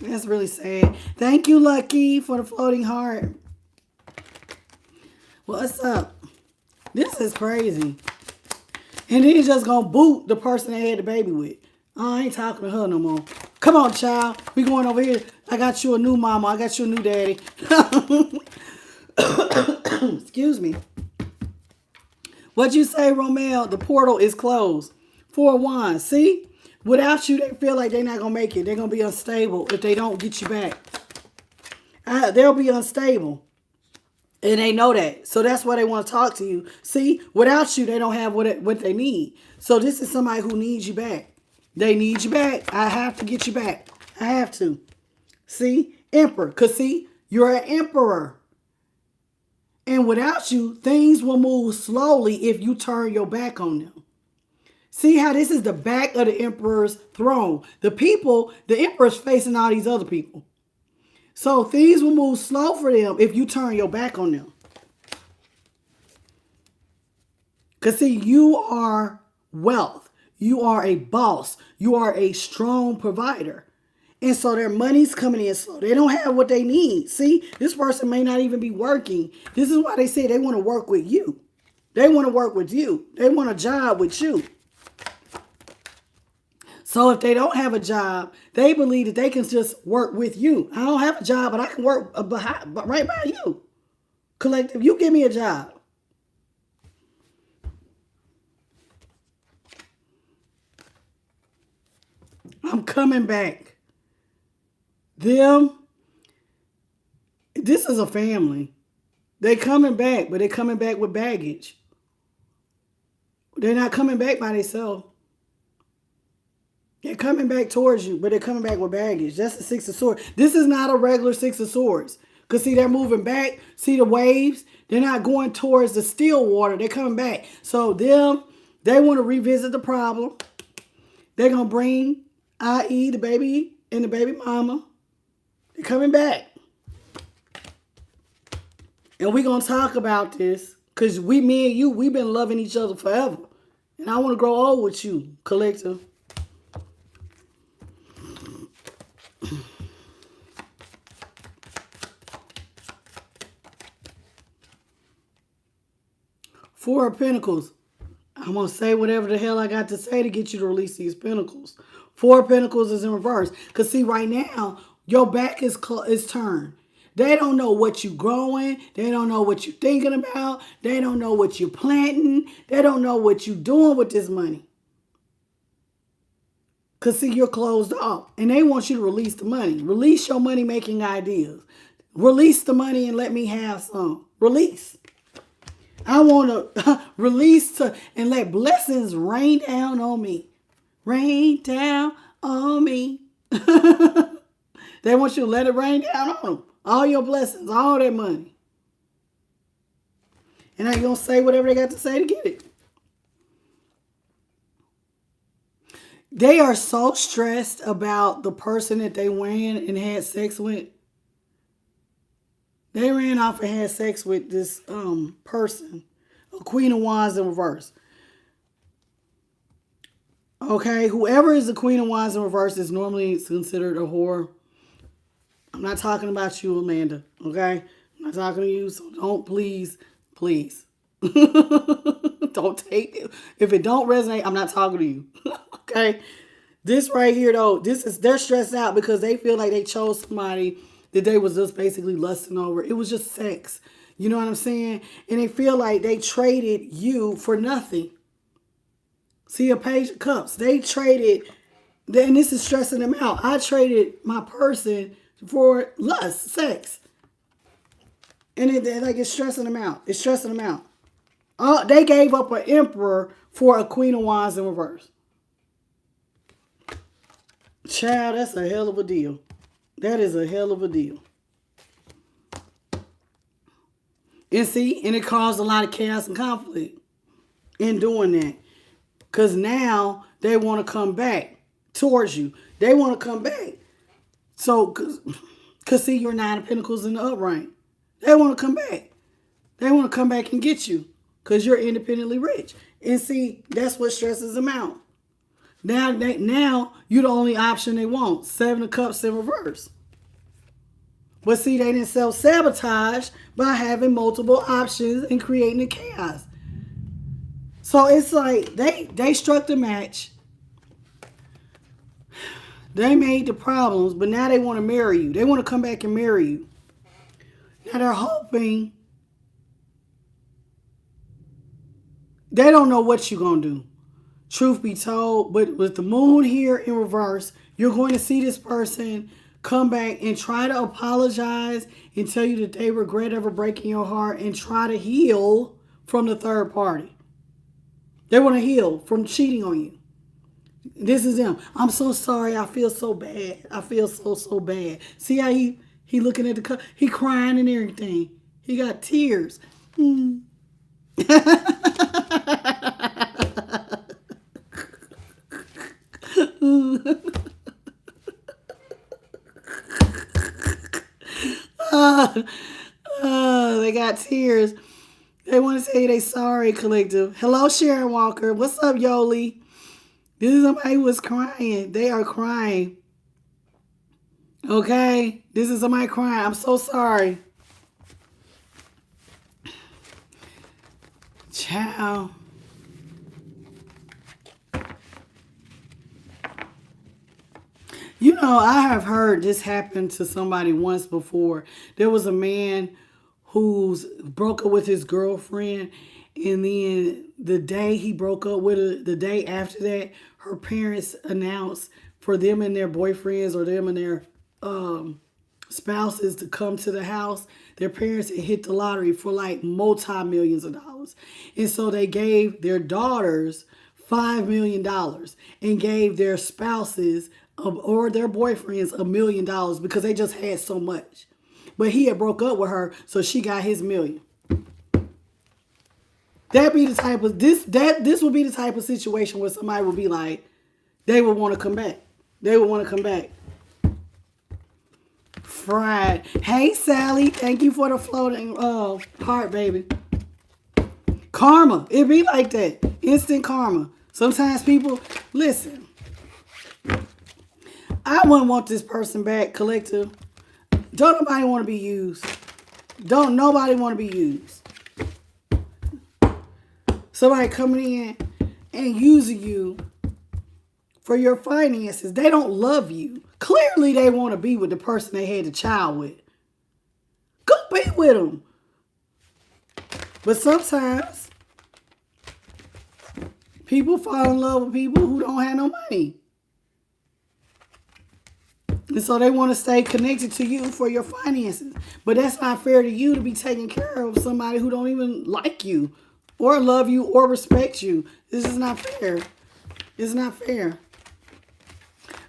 Speaker 1: That's really sad. Thank you, Lucky, for the floating heart. What's up? This is crazy. And then he's just going to boot the person they had the baby with. I ain't talking to her no more. Come on, child. We going over here. I got you a new mama. I got you a new daddy. Excuse me. What'd you say, Romel? The portal is closed. 4 of Wands. See? Without you, they feel like they're not going to make it. They're going to be unstable if they don't get you back. They'll be unstable. And they know that. So that's why they want to talk to you. See, without you, they don't have what they need. So this is somebody who needs you back. They need you back. I have to get you back. I have to. See, Emperor. Because see, you're an emperor. And without you, things will move slowly if you turn your back on them. See how this is the back of the emperor's throne. The emperor's facing all these other people. So things will move slow for them if you turn your back on them. Because see, you are wealth. You are a boss. You are a strong provider. And so their money's coming in slow. They don't have what they need. See, this person may not even be working. This is why they say they want to work with you. They want to work with you. They want a job with you. So if they don't have a job, they believe that they can just work with you. I don't have a job, but I can work right by you. Collective, you give me a job. I'm coming back. This is a family. They coming back, but they're coming back with baggage. They're not coming back by themselves. They're coming back towards you, but they're coming back with baggage. That's the Six of Swords. This is not a regular Six of Swords. Because, see, they're moving back. See the waves? They're not going towards the still water. They're coming back. So, they want to revisit the problem. They're going to bring, i.e., the baby and the baby mama. They're coming back. And we're going to talk about this. Because me and you, we've been loving each other forever. And I want to grow old with you, collective. Four of Pentacles. I'm going to say whatever the hell I got to say to get you to release these Pentacles. Four of Pentacles is in reverse. Because see, right now, your back is turned. They don't know what you're growing. They don't know what you're thinking about. They don't know what you're planting. They don't know what you're doing with this money. Because, see, you're closed off. And they want you to release the money. Release your money-making ideas. Release the money and let me have some. Release. I want to release and let blessings rain down on me. Rain down on me. They want you to let it rain down on them. All your blessings, all that money. And they're going to say whatever they got to say to get it. They are so stressed about the person that they ran and had sex with. They ran off and had sex with this person. A Queen of Wands in reverse. Okay, whoever is the Queen of Wands in reverse is normally considered a whore. I'm not talking about you, Amanda. Okay? I'm not talking to you, so don't please. Don't take it. If it don't resonate, I'm not talking to you. Okay? This right here, though, they're stressed out because they feel like they chose somebody that they was just basically lusting over. It was just sex. You know what I'm saying? And they feel like they traded you for nothing. See, a Page of Cups. They traded, and this is stressing them out. I traded my person for lust, sex. And it's stressing them out. It's stressing them out. They gave up an emperor for a Queen of Wands in reverse. Child, that's a hell of a deal. That is a hell of a deal. And see, and it caused a lot of chaos and conflict in doing that. Because now they want to come back towards you. They want to come back. So, because see, you're 9 of Pentacles in the upright. They want to come back. They want to come back and get you because you're independently rich. And see, that's what stresses them out. Now you're the only option they want. 7 of Cups in reverse. But see, they didn't self-sabotage by having multiple options and creating the chaos. So it's like they struck the match. They made the problems, but now they want to marry you. They want to come back and marry you. Now they're hoping. They don't know what you're going to do. Truth be told, but with the moon here in reverse, you're going to see this person come back and try to apologize and tell you that they regret ever breaking your heart and try to heal from the third party. They want to heal from cheating on you. This is them. I'm so sorry. I feel so bad. I feel so bad. See how he looking at the cup? He crying and everything. He got tears. They got tears. They want to say they sorry, collective. Hello, Sharon Walker. What's up, Yoli? This is somebody who was crying. They are crying. Okay? This is somebody crying. I'm so sorry. Ciao. You know, I have heard this happen to somebody once before. There was a man who's broke up with his girlfriend, and then the day he broke up with her, the day after that, her parents announced for them and their boyfriends or them and their spouses to come to the house. Their parents had hit the lottery for like multi-millions of dollars. And so they gave their daughters $5 million and gave their spouses or their boyfriends $1 million because they just had so much. But he had broke up with her, so she got his $1 million. This would be the type of situation where somebody would be like, they would want to come back. They would want to come back. Fried. Hey, Sally. Thank you for the floating heart, baby. Karma. It be like that. Instant karma. Sometimes people, listen. I wouldn't want this person back, collective. Don't nobody want to be used. Don't nobody want to be used. Somebody coming in and using you for your finances. They don't love you. Clearly, they want to be with the person they had the child with. be with them. But sometimes people fall in love with people who don't have no money. And so they want to stay connected to you for your finances. But that's not fair to you to be taking care of somebody who don't even like you or love you or respect you. This is not fair. It's not fair.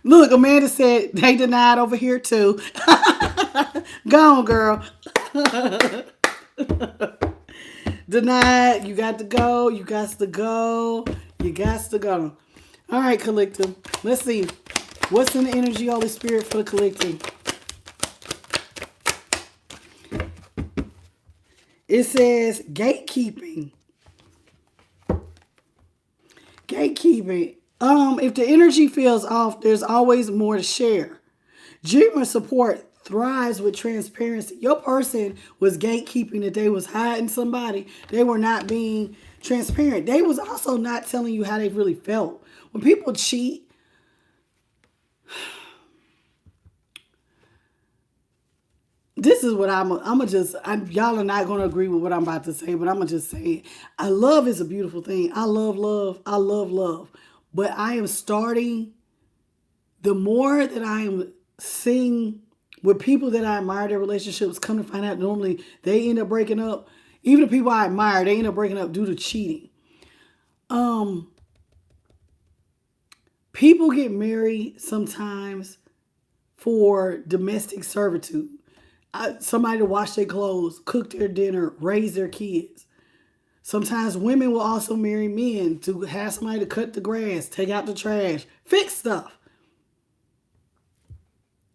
Speaker 1: Look, Amanda said they denied over here too. Go on, girl. Denied. You got to go. You got to go. You got to go. All right, collective. Let's see. What's in the energy, Holy Spirit, for the collective? It says gatekeeping. Gatekeeping. If the energy feels off, there's always more to share. Genuine support thrives with transparency. Your person was gatekeeping, that they was hiding somebody. They were not being transparent. They was also not telling you how they really felt. When people cheat, this is what y'all are not going to agree with what I'm about to say, but I'm going to just say it. Love is a beautiful thing. I love love. I love love. But I am starting, the more that I am seeing with people that I admire their relationships, come to find out normally they end up breaking up. Even the people I admire, they end up breaking up due to cheating. People get married sometimes for domestic servitude. Somebody to wash their clothes, cook their dinner, raise their kids. Sometimes women will also marry men to have somebody to cut the grass, take out the trash, fix stuff.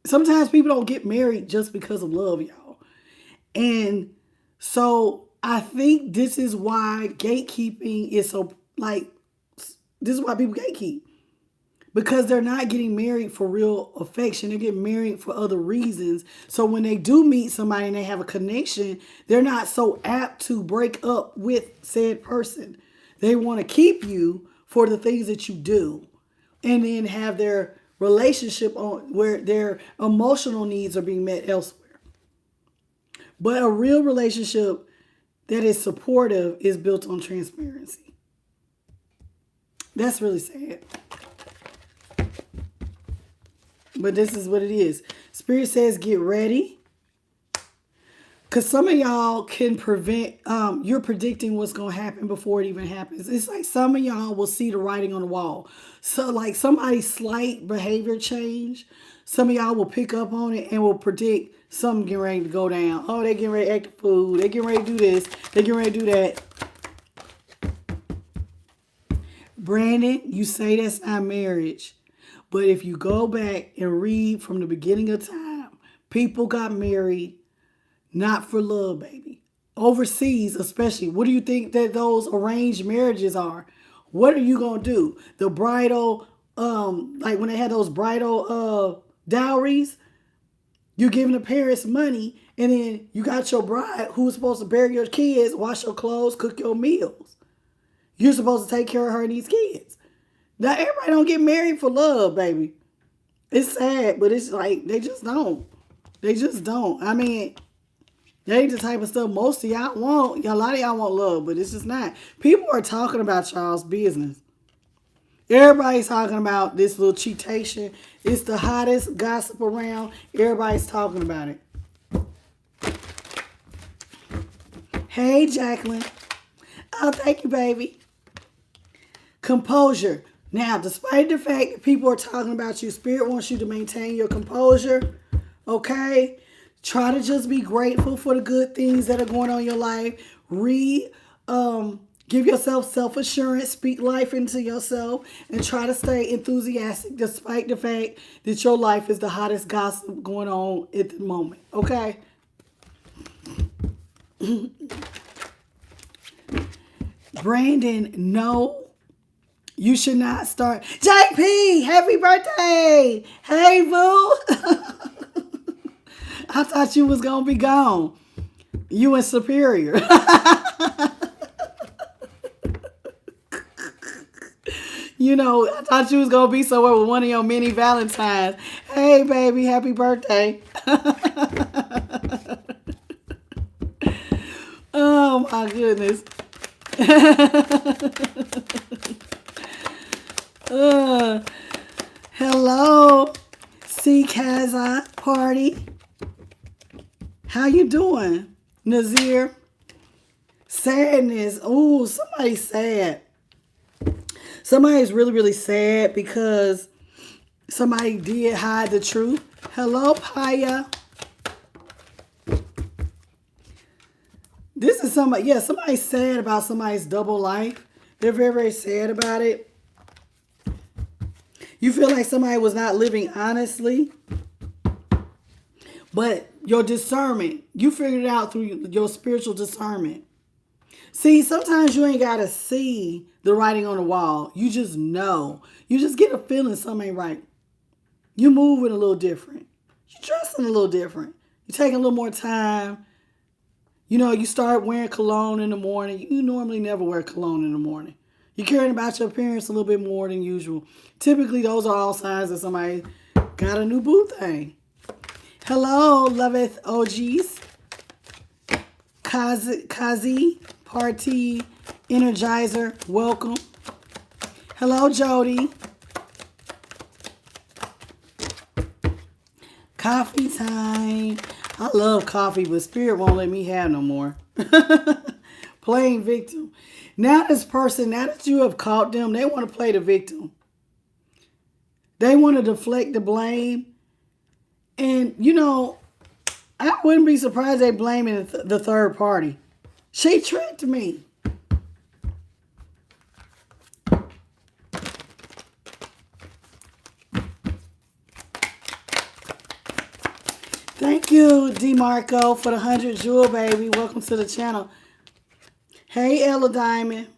Speaker 1: Sometimes people don't get married just because of love, y'all. And so I think this is why gatekeeping is so, this is why people gatekeep. Because they're not getting married for real affection. They're getting married for other reasons. So when they do meet somebody and they have a connection, they're not so apt to break up with said person. They want to keep you for the things that you do. And then have their relationship on where their emotional needs are being met elsewhere. But a real relationship that is supportive is built on transparency. That's really sad. But this is what it is. Spirit says get ready. Because some of y'all can prevent, you're predicting what's going to happen before it even happens. It's like some of y'all will see the writing on the wall. So like somebody's slight behavior change, some of y'all will pick up on it and will predict something getting ready to go down. Oh, they getting ready to act a fool. They getting ready to do this. They getting ready to do that. Brandon, you say that's not marriage. But if you go back and read from the beginning of time, people got married not for love, baby. Overseas, especially. What do you think that those arranged marriages are? What are you going to do? The bridal, like when they had those bridal dowries, you're giving the parents money, and then you got your bride who was supposed to bury your kids, wash your clothes, cook your meals. You're supposed to take care of her and these kids. Now, everybody don't get married for love, baby. It's sad, but it's like, they just don't. They just don't. I mean, that ain't the type of stuff most of y'all want. A lot of y'all want love, but it's just not. People are talking about y'all's business. Everybody's talking about this little cheatation. It's the hottest gossip around. Everybody's talking about it. Hey, Jacqueline. Oh, thank you, baby. Composure. Now, despite the fact that people are talking about you, Spirit wants you to maintain your composure, okay? Try to just be grateful for the good things that are going on in your life. Give yourself self-assurance, speak life into yourself, and try to stay enthusiastic despite the fact that your life is the hottest gossip going on at the moment, okay? Brandon, no. You should not start. JP, happy birthday. Hey, boo. I thought you was going to be gone. You and Superior. You know, I thought you was going to be somewhere with one of your mini Valentines. Hey, baby, happy birthday. Oh my goodness. Hello, C Kaza party. How you doing, Nazir? Sadness. Oh, somebody's sad. Somebody's really, really sad because somebody did hide the truth. Hello, Paya. This is somebody, yeah, somebody's sad about somebody's double life. They're very, very sad about it. You feel like somebody was not living honestly. But your discernment, you figured it out through your spiritual discernment. See, sometimes you ain't got to see the writing on the wall. You just know. You just get a feeling something ain't right. You moving a little different. You're dressing a little different. You're taking a little more time. You know, you start wearing cologne in the morning. You normally never wear cologne in the morning. You're caring about your appearance a little bit more than usual. Typically, those are all signs that somebody got a new boo thing. Hello, loveth OGs. Kazi, Party, Energizer, welcome. Hello, Jody. Coffee time. I love coffee, but Spirit won't let me have no more. Playing victim. Now this person, now that you have caught them, they want to play the victim. They want to deflect the blame. And, you know, I wouldn't be surprised they blaming the third party. She tricked me. Thank you, DeMarco, for the 100 jewel, baby. Welcome to the channel. Hey, Ella Diamond.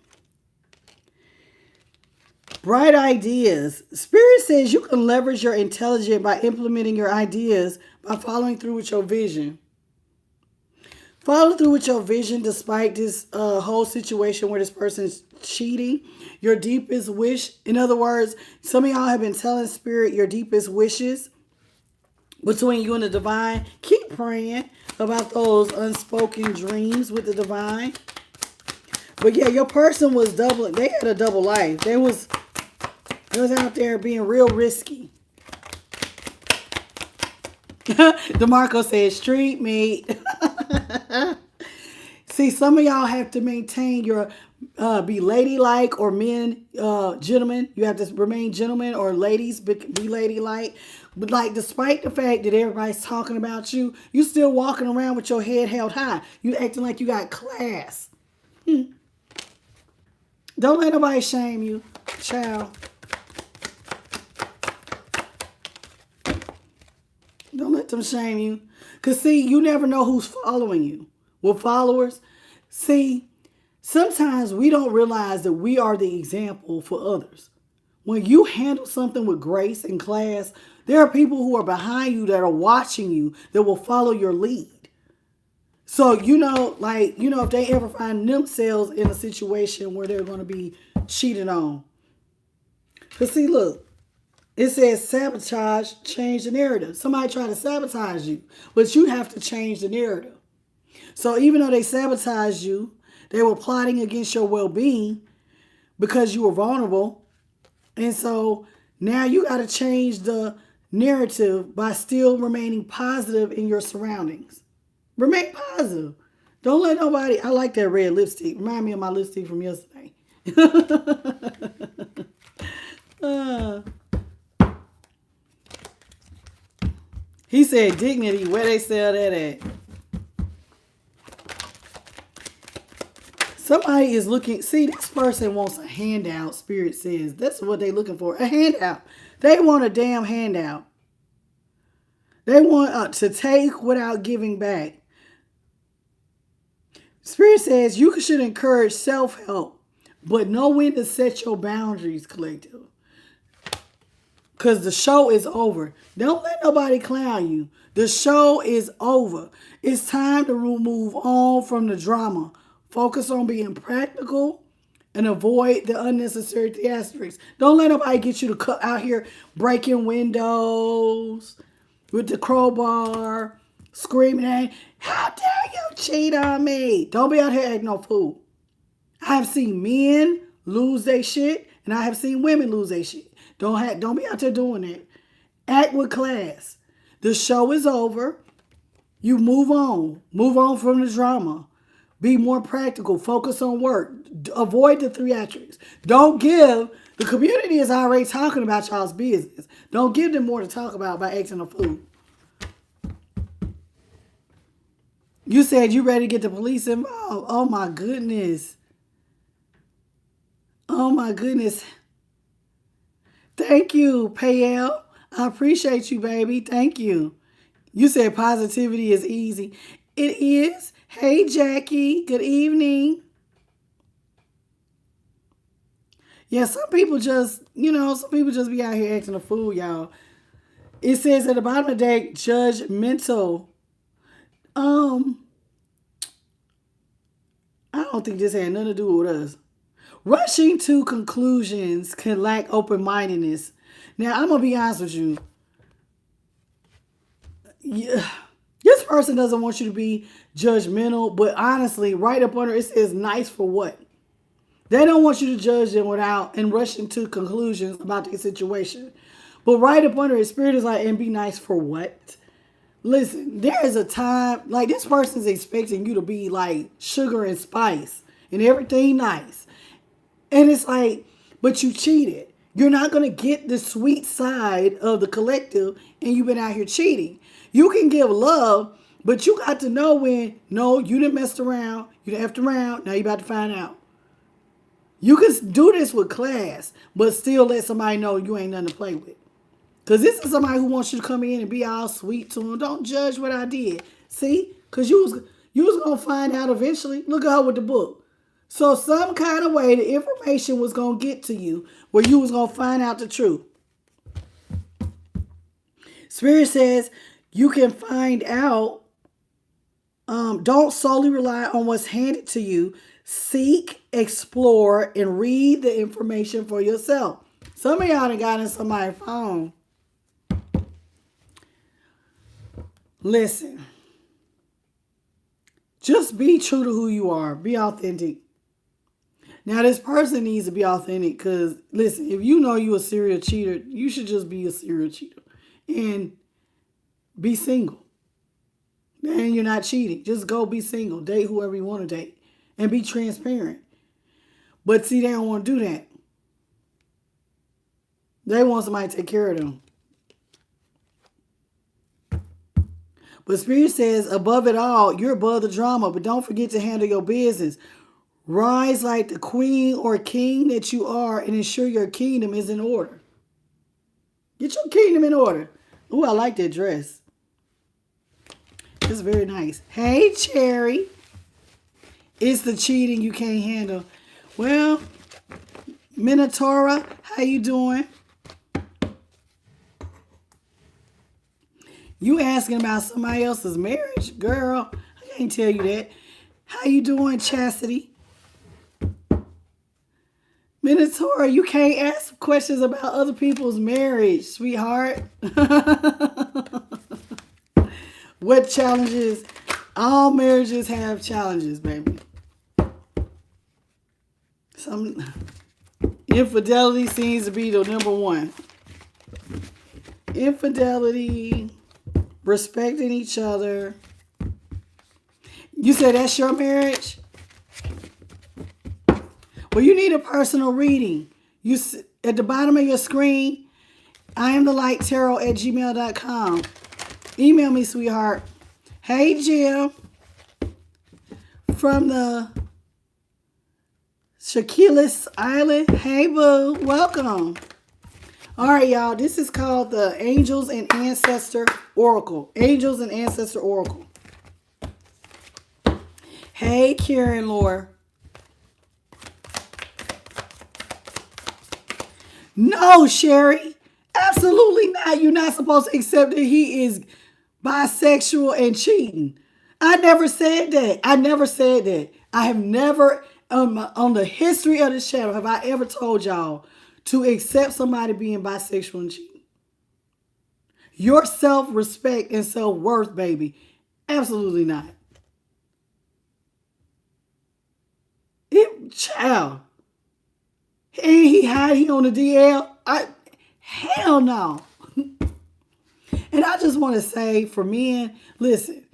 Speaker 1: Bright ideas. Spirit says you can leverage your intelligence by implementing your ideas by following through with your vision. Follow through with your vision despite this whole situation where this person's cheating. Your deepest wish. In other words, some of y'all have been telling Spirit your deepest wishes between you and the divine. Keep praying about those unspoken dreams with the divine. But yeah, your person was doubling. They had a double life. They was out there being real risky. DeMarco said street meat. See, some of y'all have to maintain your be ladylike, or men, gentlemen. You have to remain gentlemen, or ladies be ladylike. But like, despite the fact that everybody's talking about you, you still walking around with your head held high. You acting like you got class. Don't let nobody shame you, child. Don't let them shame you. Because, see, you never know who's following you. With followers, see, sometimes we don't realize that we are the example for others. When you handle something with grace and class, there are people who are behind you that are watching you that will follow your lead. So, you know, like, you know, if they ever find themselves in a situation where they're going to be cheated on. Because, see, look, it says sabotage, change the narrative. Somebody try to sabotage you, but you have to change the narrative. So even though they sabotaged you, they were plotting against your well-being because you were vulnerable. And so now you got to change the narrative by still remaining positive in your surroundings. Remain positive. Don't let nobody... I like that red lipstick. Remind me of my lipstick from yesterday. He said dignity. Where they sell that at? Somebody is looking... See, this person wants a handout, Spirit says. That's what they're looking for. A handout. They want a damn handout. They want to take without giving back. Spirit says you should encourage self-help, but know when to set your boundaries, collective. Because the show is over. Don't let nobody clown you. The show is over. It's time to move on from the drama. Focus on being practical and avoid the unnecessary theatrics. Don't let nobody get you to cut out here breaking windows with the crowbar, screaming at, how dare you cheat on me? Don't be out here acting no fool. I have seen men lose their shit, and I have seen women lose their shit. Don't be out there doing that. Act with class. The show is over. You move on. Move on from the drama. Be more practical. Focus on work. Avoid the theatrics. Don't give. The community is already talking about y'all's business. Don't give them more to talk about by acting a fool. You said you ready to get the police involved. Oh my goodness. Oh my goodness. Thank you, Payel. I appreciate you, baby. Thank you. You said positivity is easy. It is. Hey, Jackie. Good evening. Yeah, some people just be out here acting a fool, y'all. It says at the bottom of the deck, judgmental. I don't think this had nothing to do with us. Rushing to conclusions can lack open-mindedness. Now, I'm going to be honest with you. Yeah, this person doesn't want you to be judgmental, but honestly, right up under it says nice for what? They don't want you to judge them without and rushing to conclusions about the situation. But right up under it, Spirit is like, and be nice for what? Listen, there is a time, like this person's expecting you to be like sugar and spice and everything nice. And it's like, but you cheated. You're not going to get the sweet side of the collective and you've been out here cheating. You can give love, but you got to know when, no, you didn't mess around. You didn't effed around. Now you're about to find out. You can do this with class, but still let somebody know you ain't nothing to play with. Because this is somebody who wants you to come in and be all sweet to them. Don't judge what I did. See? Because you was going to find out eventually. Look at her with the book. So some kind of way the information was going to get to you where you was going to find out the truth. Spirit says you can find out. Don't solely rely on what's handed to you. Seek, explore, and read the information for yourself. Some of y'all done got in somebody's phone. Listen. Just be true to who you are. Be authentic. Now, this person needs to be authentic because, listen, if you know you're a serial cheater, you should just be a serial cheater. And be single. Then you're not cheating. Just go be single. Date whoever you want to date. And be transparent. But see, they don't want to do that. They want somebody to take care of them. But Spirit says, above it all, you're above the drama, but don't forget to handle your business. Rise like the queen or king that you are and ensure your kingdom is in order. Get your kingdom in order. Ooh, I like that dress. It's very nice. Hey, Cherry. It's the cheating you can't handle. Well, Minotaura, how you doing? You asking about somebody else's marriage? Girl, I can't tell you that. How you doing, Chastity? Minotaur, you can't ask questions about other people's marriage, sweetheart. What challenges? All marriages have challenges, baby. Some infidelity seems to be the number one. Infidelity, respecting each other. You said that's your marriage? Well, you need a personal reading. You at the bottom of your screen, IamTheLightTarot@gmail.com. Email me, sweetheart. Hey, Jim. From the Shaquilis Island. Hey, boo. Welcome. All right, y'all. This is called the Angels and Ancestor Oracle. Angels and Ancestor Oracle. Hey, Karen Lore. No, Sherry. Absolutely not. You're not supposed to accept that he is bisexual and cheating. I never said that. I never said that. I have never, on the history of this channel, have I ever told y'all to accept somebody being bisexual and cheating. Your self-respect and self-worth, baby, Absolutely not. Child. And he high, he on the DL. Hell no. And I just want to say for men, listen,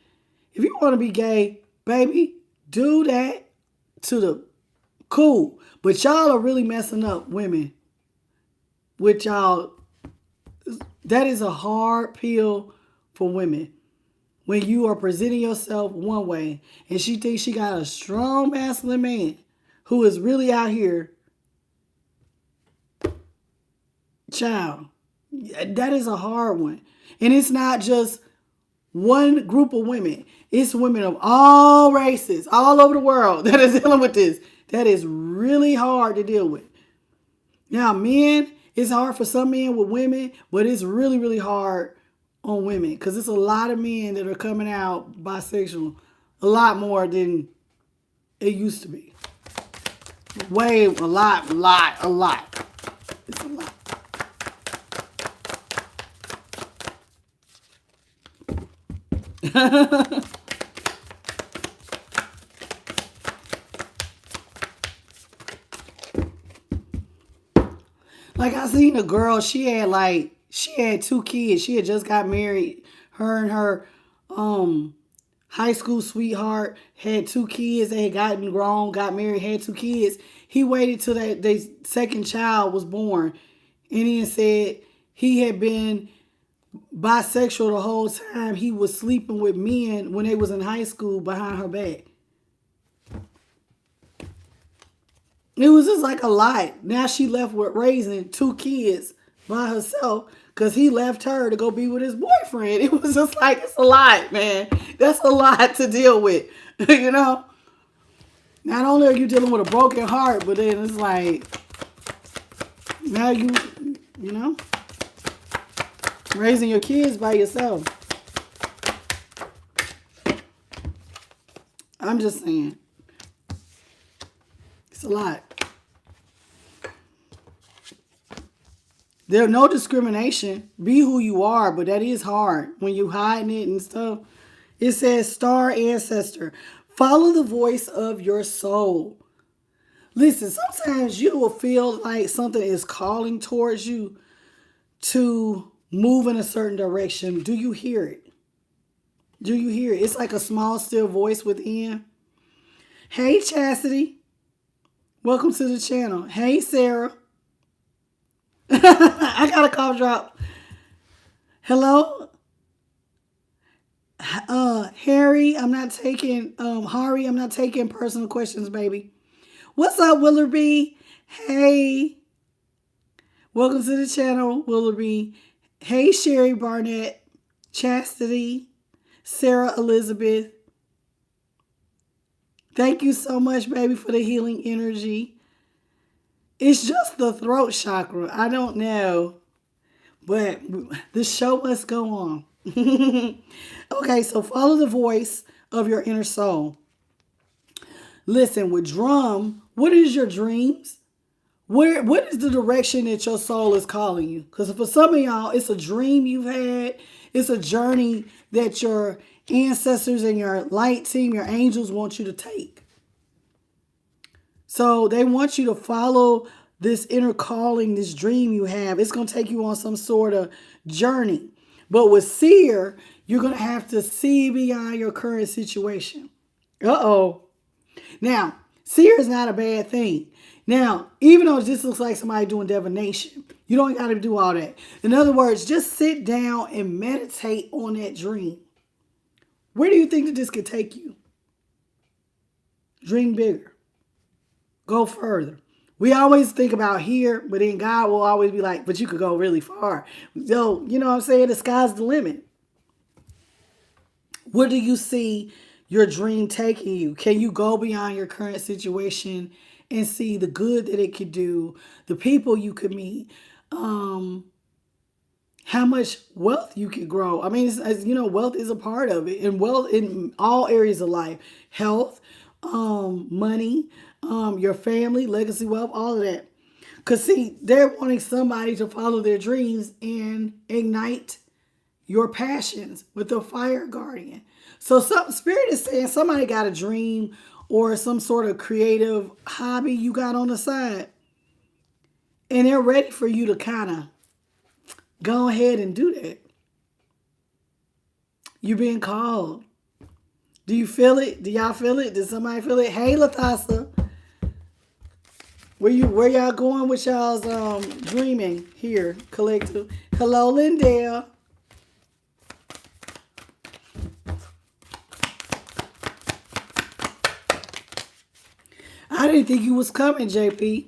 Speaker 1: if you want to be gay, baby, do that to the cool. But y'all are really messing up women with y'all. That is a hard pill for women. When you are presenting yourself one way and she thinks she got a strong masculine man who is really out here, child, that is a hard one. And it's not just one group of women. It's women of all races, all over the world that is dealing with this. That is really hard to deal with. Now, men, it's hard for some men with women, but it's really, really hard on women because it's a lot of men that are coming out bisexual, a lot more than it used to be. Way, a lot. It's a lot. Like I seen a girl, she had 2 kids. She had just got married. Her and her high school sweetheart had 2 kids. They had gotten grown, got married, had 2 kids. He waited till their second child was born. And he said he had been bisexual the whole time. He was sleeping with men when they was in high school behind her back. It was just like a lot. Now she left with raising 2 kids by herself because he left her to go be with his boyfriend. It was just like, it's a lot, man. That's a lot to deal with, you know? Not only are you dealing with a broken heart, but then it's like, now you know, raising your kids by yourself. I'm just saying. It's a lot. There's no discrimination. Be who you are, but that is hard when you hiding it and stuff. It says star ancestor. Follow the voice of your soul. Listen, sometimes you will feel like something is calling towards you to move in a certain direction. Do you hear it? Do you hear it? It's like a small, still voice within. Hey, Chastity. Welcome to the channel. Hey, Sarah. I got a cough drop. Hello? Harry, I'm not taking, Hari, I'm not taking personal questions, baby. What's up, Willoughby? Hey. Welcome to the channel, Willoughby. Hey, Sherry Barnett, Chastity, Sarah Elizabeth. Thank you so much, baby, for the healing energy. It's just the throat chakra. I don't know. But the show must go on. Okay, so follow the voice of your inner soul. Listen, with drum, what is your dreams? What is the direction that your soul is calling you? Because for some of y'all, it's a dream you've had. It's a journey that your ancestors and your light team, your angels want you to take. So they want you to follow this inner calling, this dream you have. It's going to take you on some sort of journey. But with seer, you're going to have to see beyond your current situation. Uh-oh. Now, seer is not a bad thing. Now, even though this looks like somebody doing divination, you don't got to do all that. In other words, just sit down and meditate on that dream. Where do you think that this could take you? Dream bigger. Go further. We always think about here, but then God will always be like, but you could go really far. So, you know what I'm saying? The sky's the limit. Where do you see your dream taking you? Can you go beyond your current situation and see the good that it could do, the people you could meet, how much wealth you could grow? I mean, you know, wealth is a part of it, and wealth in all areas of life, health, money, your family, legacy wealth, all of that. Because see, they're wanting somebody to follow their dreams and ignite your passions with the fire guardian. So some spirit is saying somebody got a dream or some sort of creative hobby you got on the side. And they're ready for you to kind of go ahead and do that. You being called. Do you feel it? Do y'all feel it? Did somebody feel it? Hey, Latassa. Where y'all going with y'all's dreaming here, collective? Hello, Lindell. I didn't think you was coming, JP.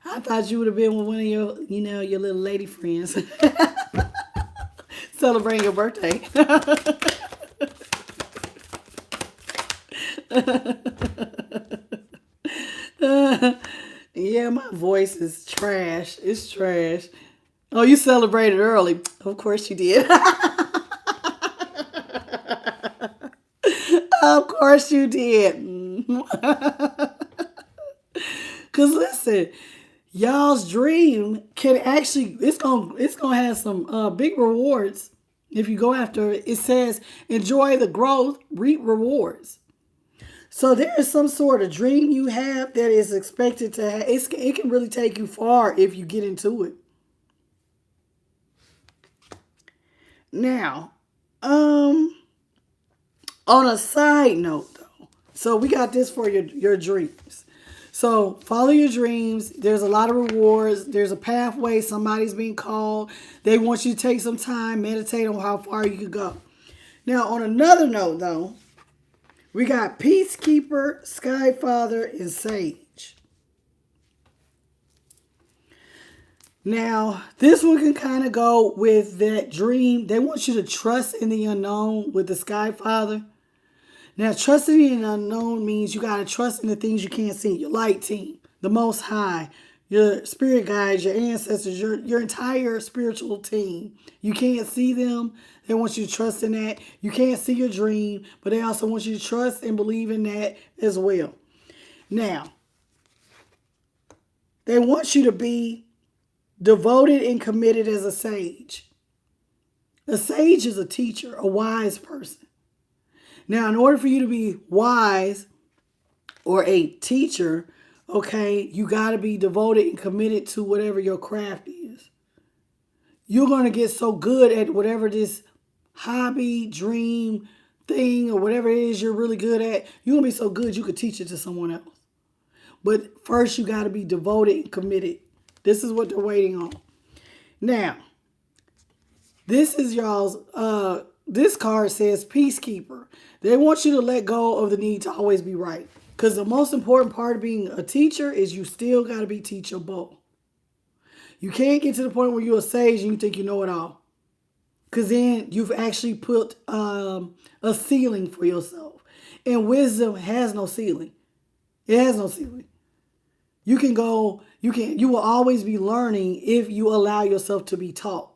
Speaker 1: I thought you would have been with one of your, your little lady friends. Celebrating your birthday. Yeah, my voice is trash. It's trash. Oh, you celebrated early. Of course you did. Of course you did. Because listen, y'all's dream can actually, it's gonna have some big rewards if you go after it. It says, enjoy the growth, reap rewards. So there is some sort of dream you have that is expected to have. It can really take you far if you get into it. Now, on a side note though, so we got this for your dreams. So follow your dreams. There's a lot of rewards. There's a pathway. Somebody's being called. They want you to take some time, meditate on how far you could go. Now, on another note though, we got Peacekeeper, Skyfather, and Sage. Now, this one can kind of go with that dream. They want you to trust in the unknown with the Skyfather. Now, trusting in the unknown means you got to trust in the things you can't see. Your light team, the Most High, your spirit guides, your ancestors, your entire spiritual team. You can't see them. They want you to trust in that. You can't see your dream, but they also want you to trust and believe in that as well. Now, they want you to be devoted and committed as a sage. A sage is a teacher, a wise person. Now, in order for you to be wise or a teacher, okay, you got to be devoted and committed to whatever your craft is. You're going to get so good at whatever this hobby, dream, thing, or whatever it is you're really good at. You're going to be so good you could teach it to someone else. But first, you got to be devoted and committed. This is what they're waiting on. Now, this is y'all's, this card says Peacekeeper. They want you to let go of the need to always be right. Because the most important part of being a teacher is you still got to be teachable. You can't get to the point where you're a sage and you think you know it all. Because then you've actually put a ceiling for yourself. And wisdom has no ceiling. It has no ceiling. You will always be learning if you allow yourself to be taught.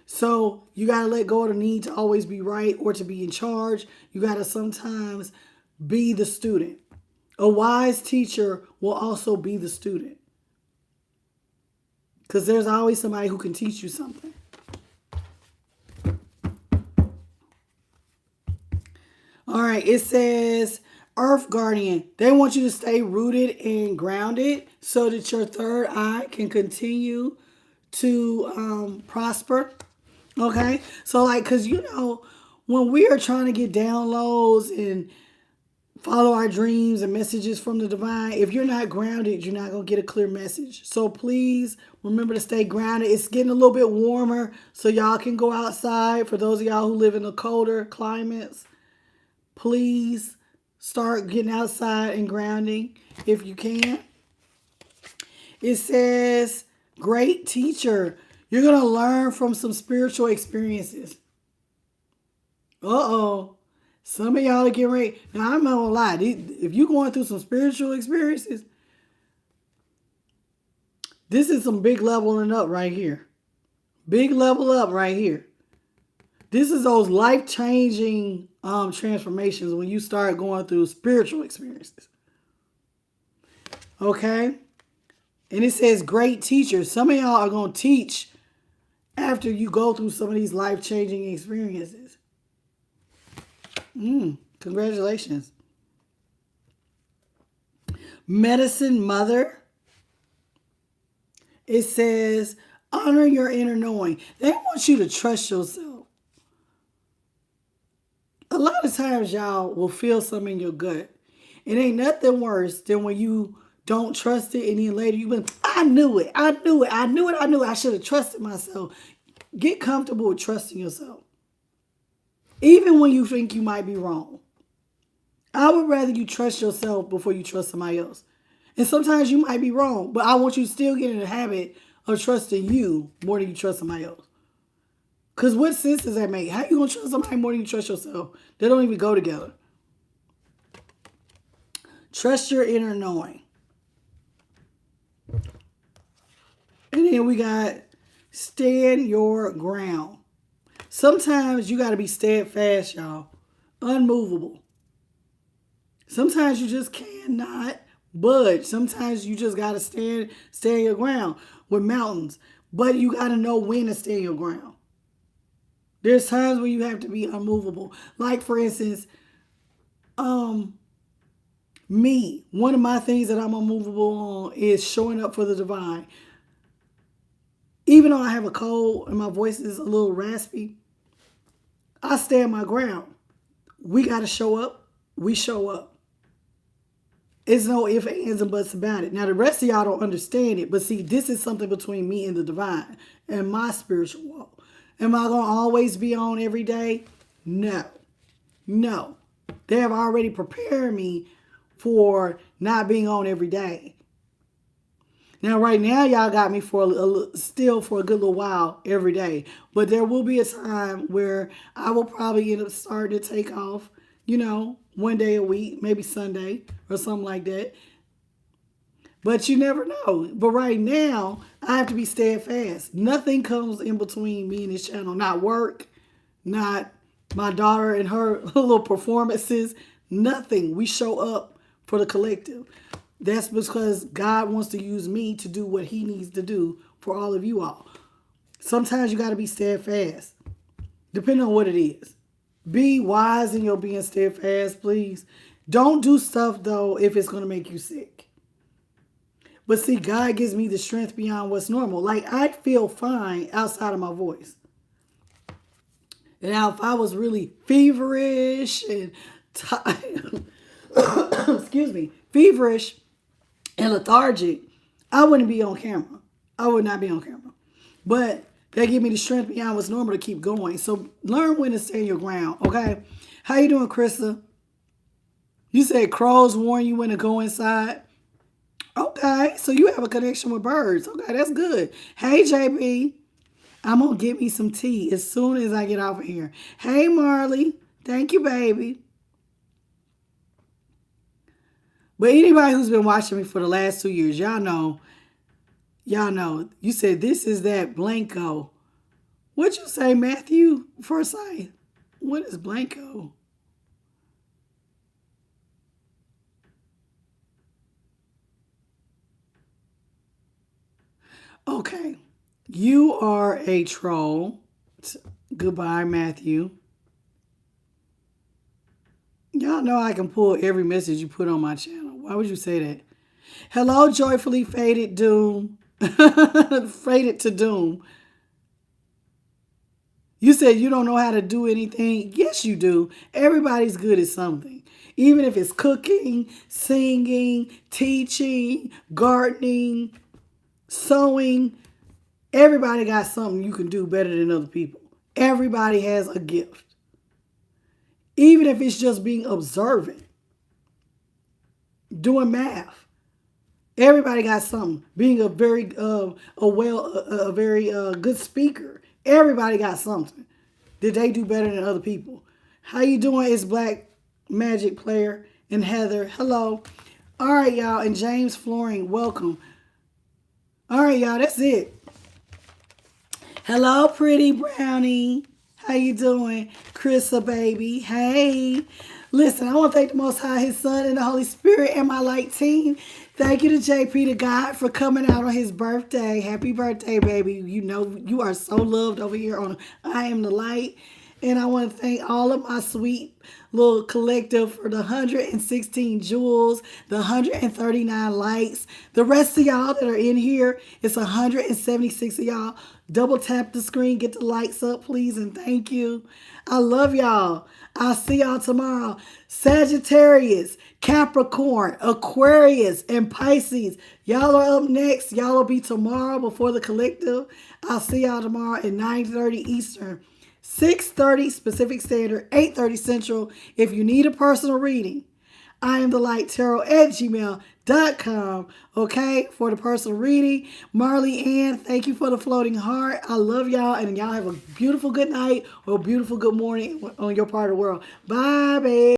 Speaker 1: So you got to let go of the need to always be right or to be in charge. You got to sometimes be the student. A wise teacher will also be the student. Because there's always somebody who can teach you something. All right, it says Earth Guardian. They want you to stay rooted and grounded so that your third eye can continue to prosper. Okay, so like, because when we are trying to get downloads and follow our dreams and messages from the divine, if you're not grounded, you're not going to get a clear message. So please remember to stay grounded. It's getting a little bit warmer, so y'all can go outside. For those of y'all who live in the colder climates, please start getting outside and grounding if you can. It says, great teacher. You're going to learn from some spiritual experiences. Uh-oh. Some of y'all are getting ready. Now, I'm not going to lie. If you're going through some spiritual experiences, this is some big leveling up right here. Big level up right here. This is those life-changing transformations when you start going through spiritual experiences. Okay? And it says great teachers. Some of y'all are going to teach after you go through some of these life-changing experiences. Congratulations. Medicine Mother. It says, honor your inner knowing. They want you to trust yourself. A lot of times y'all will feel something in your gut. It ain't nothing worse than when you don't trust it and then later you went, I knew it. I should have trusted myself. Get comfortable with trusting yourself. Even when you think you might be wrong. I would rather you trust yourself before you trust somebody else. And sometimes you might be wrong, but I want you to still get in the habit of trusting you more than you trust somebody else. Because what sense does that make? How you going to trust somebody more than you trust yourself? They don't even go together. Trust your inner knowing. And then we got stand your ground. Sometimes you got to be steadfast, y'all. Unmovable. Sometimes you just cannot budge. Sometimes you just got to stand your ground with mountains. But you got to know when to stand your ground. There's times when you have to be unmovable. Like, for instance, me. One of my things that I'm unmovable on is showing up for the divine. Even though I have a cold and my voice is a little raspy, I stand my ground. We got to show up. We show up. It's no ifs, ands, and buts about it. Now, the rest of y'all don't understand it. But see, this is something between me and the divine and my spiritual walk. Am I going to always be on every day? No. No. They have already prepared me for not being on every day. Now, right now, y'all got me still for a good little while every day. But there will be a time where I will probably end up starting to take off, one day a week, maybe Sunday or something like that. But you never know. But right now, I have to be steadfast. Nothing comes in between me and this channel. Not work, not my daughter and her little performances. Nothing. We show up for the collective. That's because God wants to use me to do what he needs to do for all of you all. Sometimes you got to be steadfast, depending on what it is. Be wise in your being steadfast, please. Don't do stuff, though, if it's going to make you sick. But see, God gives me the strength beyond what's normal. Like, I feel fine outside of my voice. And now, if I was really feverish and feverish and lethargic, I wouldn't be on camera. I would not be on camera. But they give me the strength beyond what's normal to keep going. So learn when to stand your ground, okay? How you doing, Krista? You said crows warn you when to go inside. Okay, so you have a connection with birds. Okay, that's good. Hey, JB. I'm going to get me some tea as soon as I get off of here. Hey, Marley. Thank you, baby. But anybody who's been watching me for the last 2 years, y'all know. You said this is that Blanco. What'd you say, Matthew Forsyth? What is Blanco? Okay. You are a troll. Goodbye, Matthew. Y'all know I can pull every message you put on my channel. Why would you say that? Hello, joyfully faded doom. Faded to doom. You said you don't know how to do anything. Yes, you do. Everybody's good at something. Even if it's cooking, singing, teaching, gardening, sewing. Everybody got something you can do better than other people. Everybody has a gift. Even if it's just being observant. Doing math. Everybody got something. Being a very good speaker. Everybody got something that they do better than other people. How you doing? It's Black Magic Player and Heather. Hello. All right, y'all. And James Flooring, welcome. All right, y'all. That's it. Hello, pretty brownie. How you doing? Chrissa, baby. Hey. Listen, I want to thank the Most High, His Son, and the Holy Spirit, and my light team. Thank you to JP to God for coming out on his birthday. Happy birthday, baby. You know you are so loved over here on I Am the Light. And I want to thank all of my sweet little collective for the 116 jewels, the 139 likes. The rest of y'all that are in here, it's 176 of y'all. Double tap the screen, get the likes up, please, and thank you. I love y'all. I'll see y'all tomorrow. Sagittarius, Capricorn, Aquarius, and Pisces. Y'all are up next. Y'all will be tomorrow before the collective. I'll see y'all tomorrow at 9:30 Eastern. 6:30 Pacific Standard, 8:30 Central. If you need a personal reading, I am the light tarot at gmail.com. Okay, for the personal reading. Marley Ann, thank you for the floating heart. I love y'all, and y'all have a beautiful good night or a beautiful good morning on your part of the world. Bye, babe.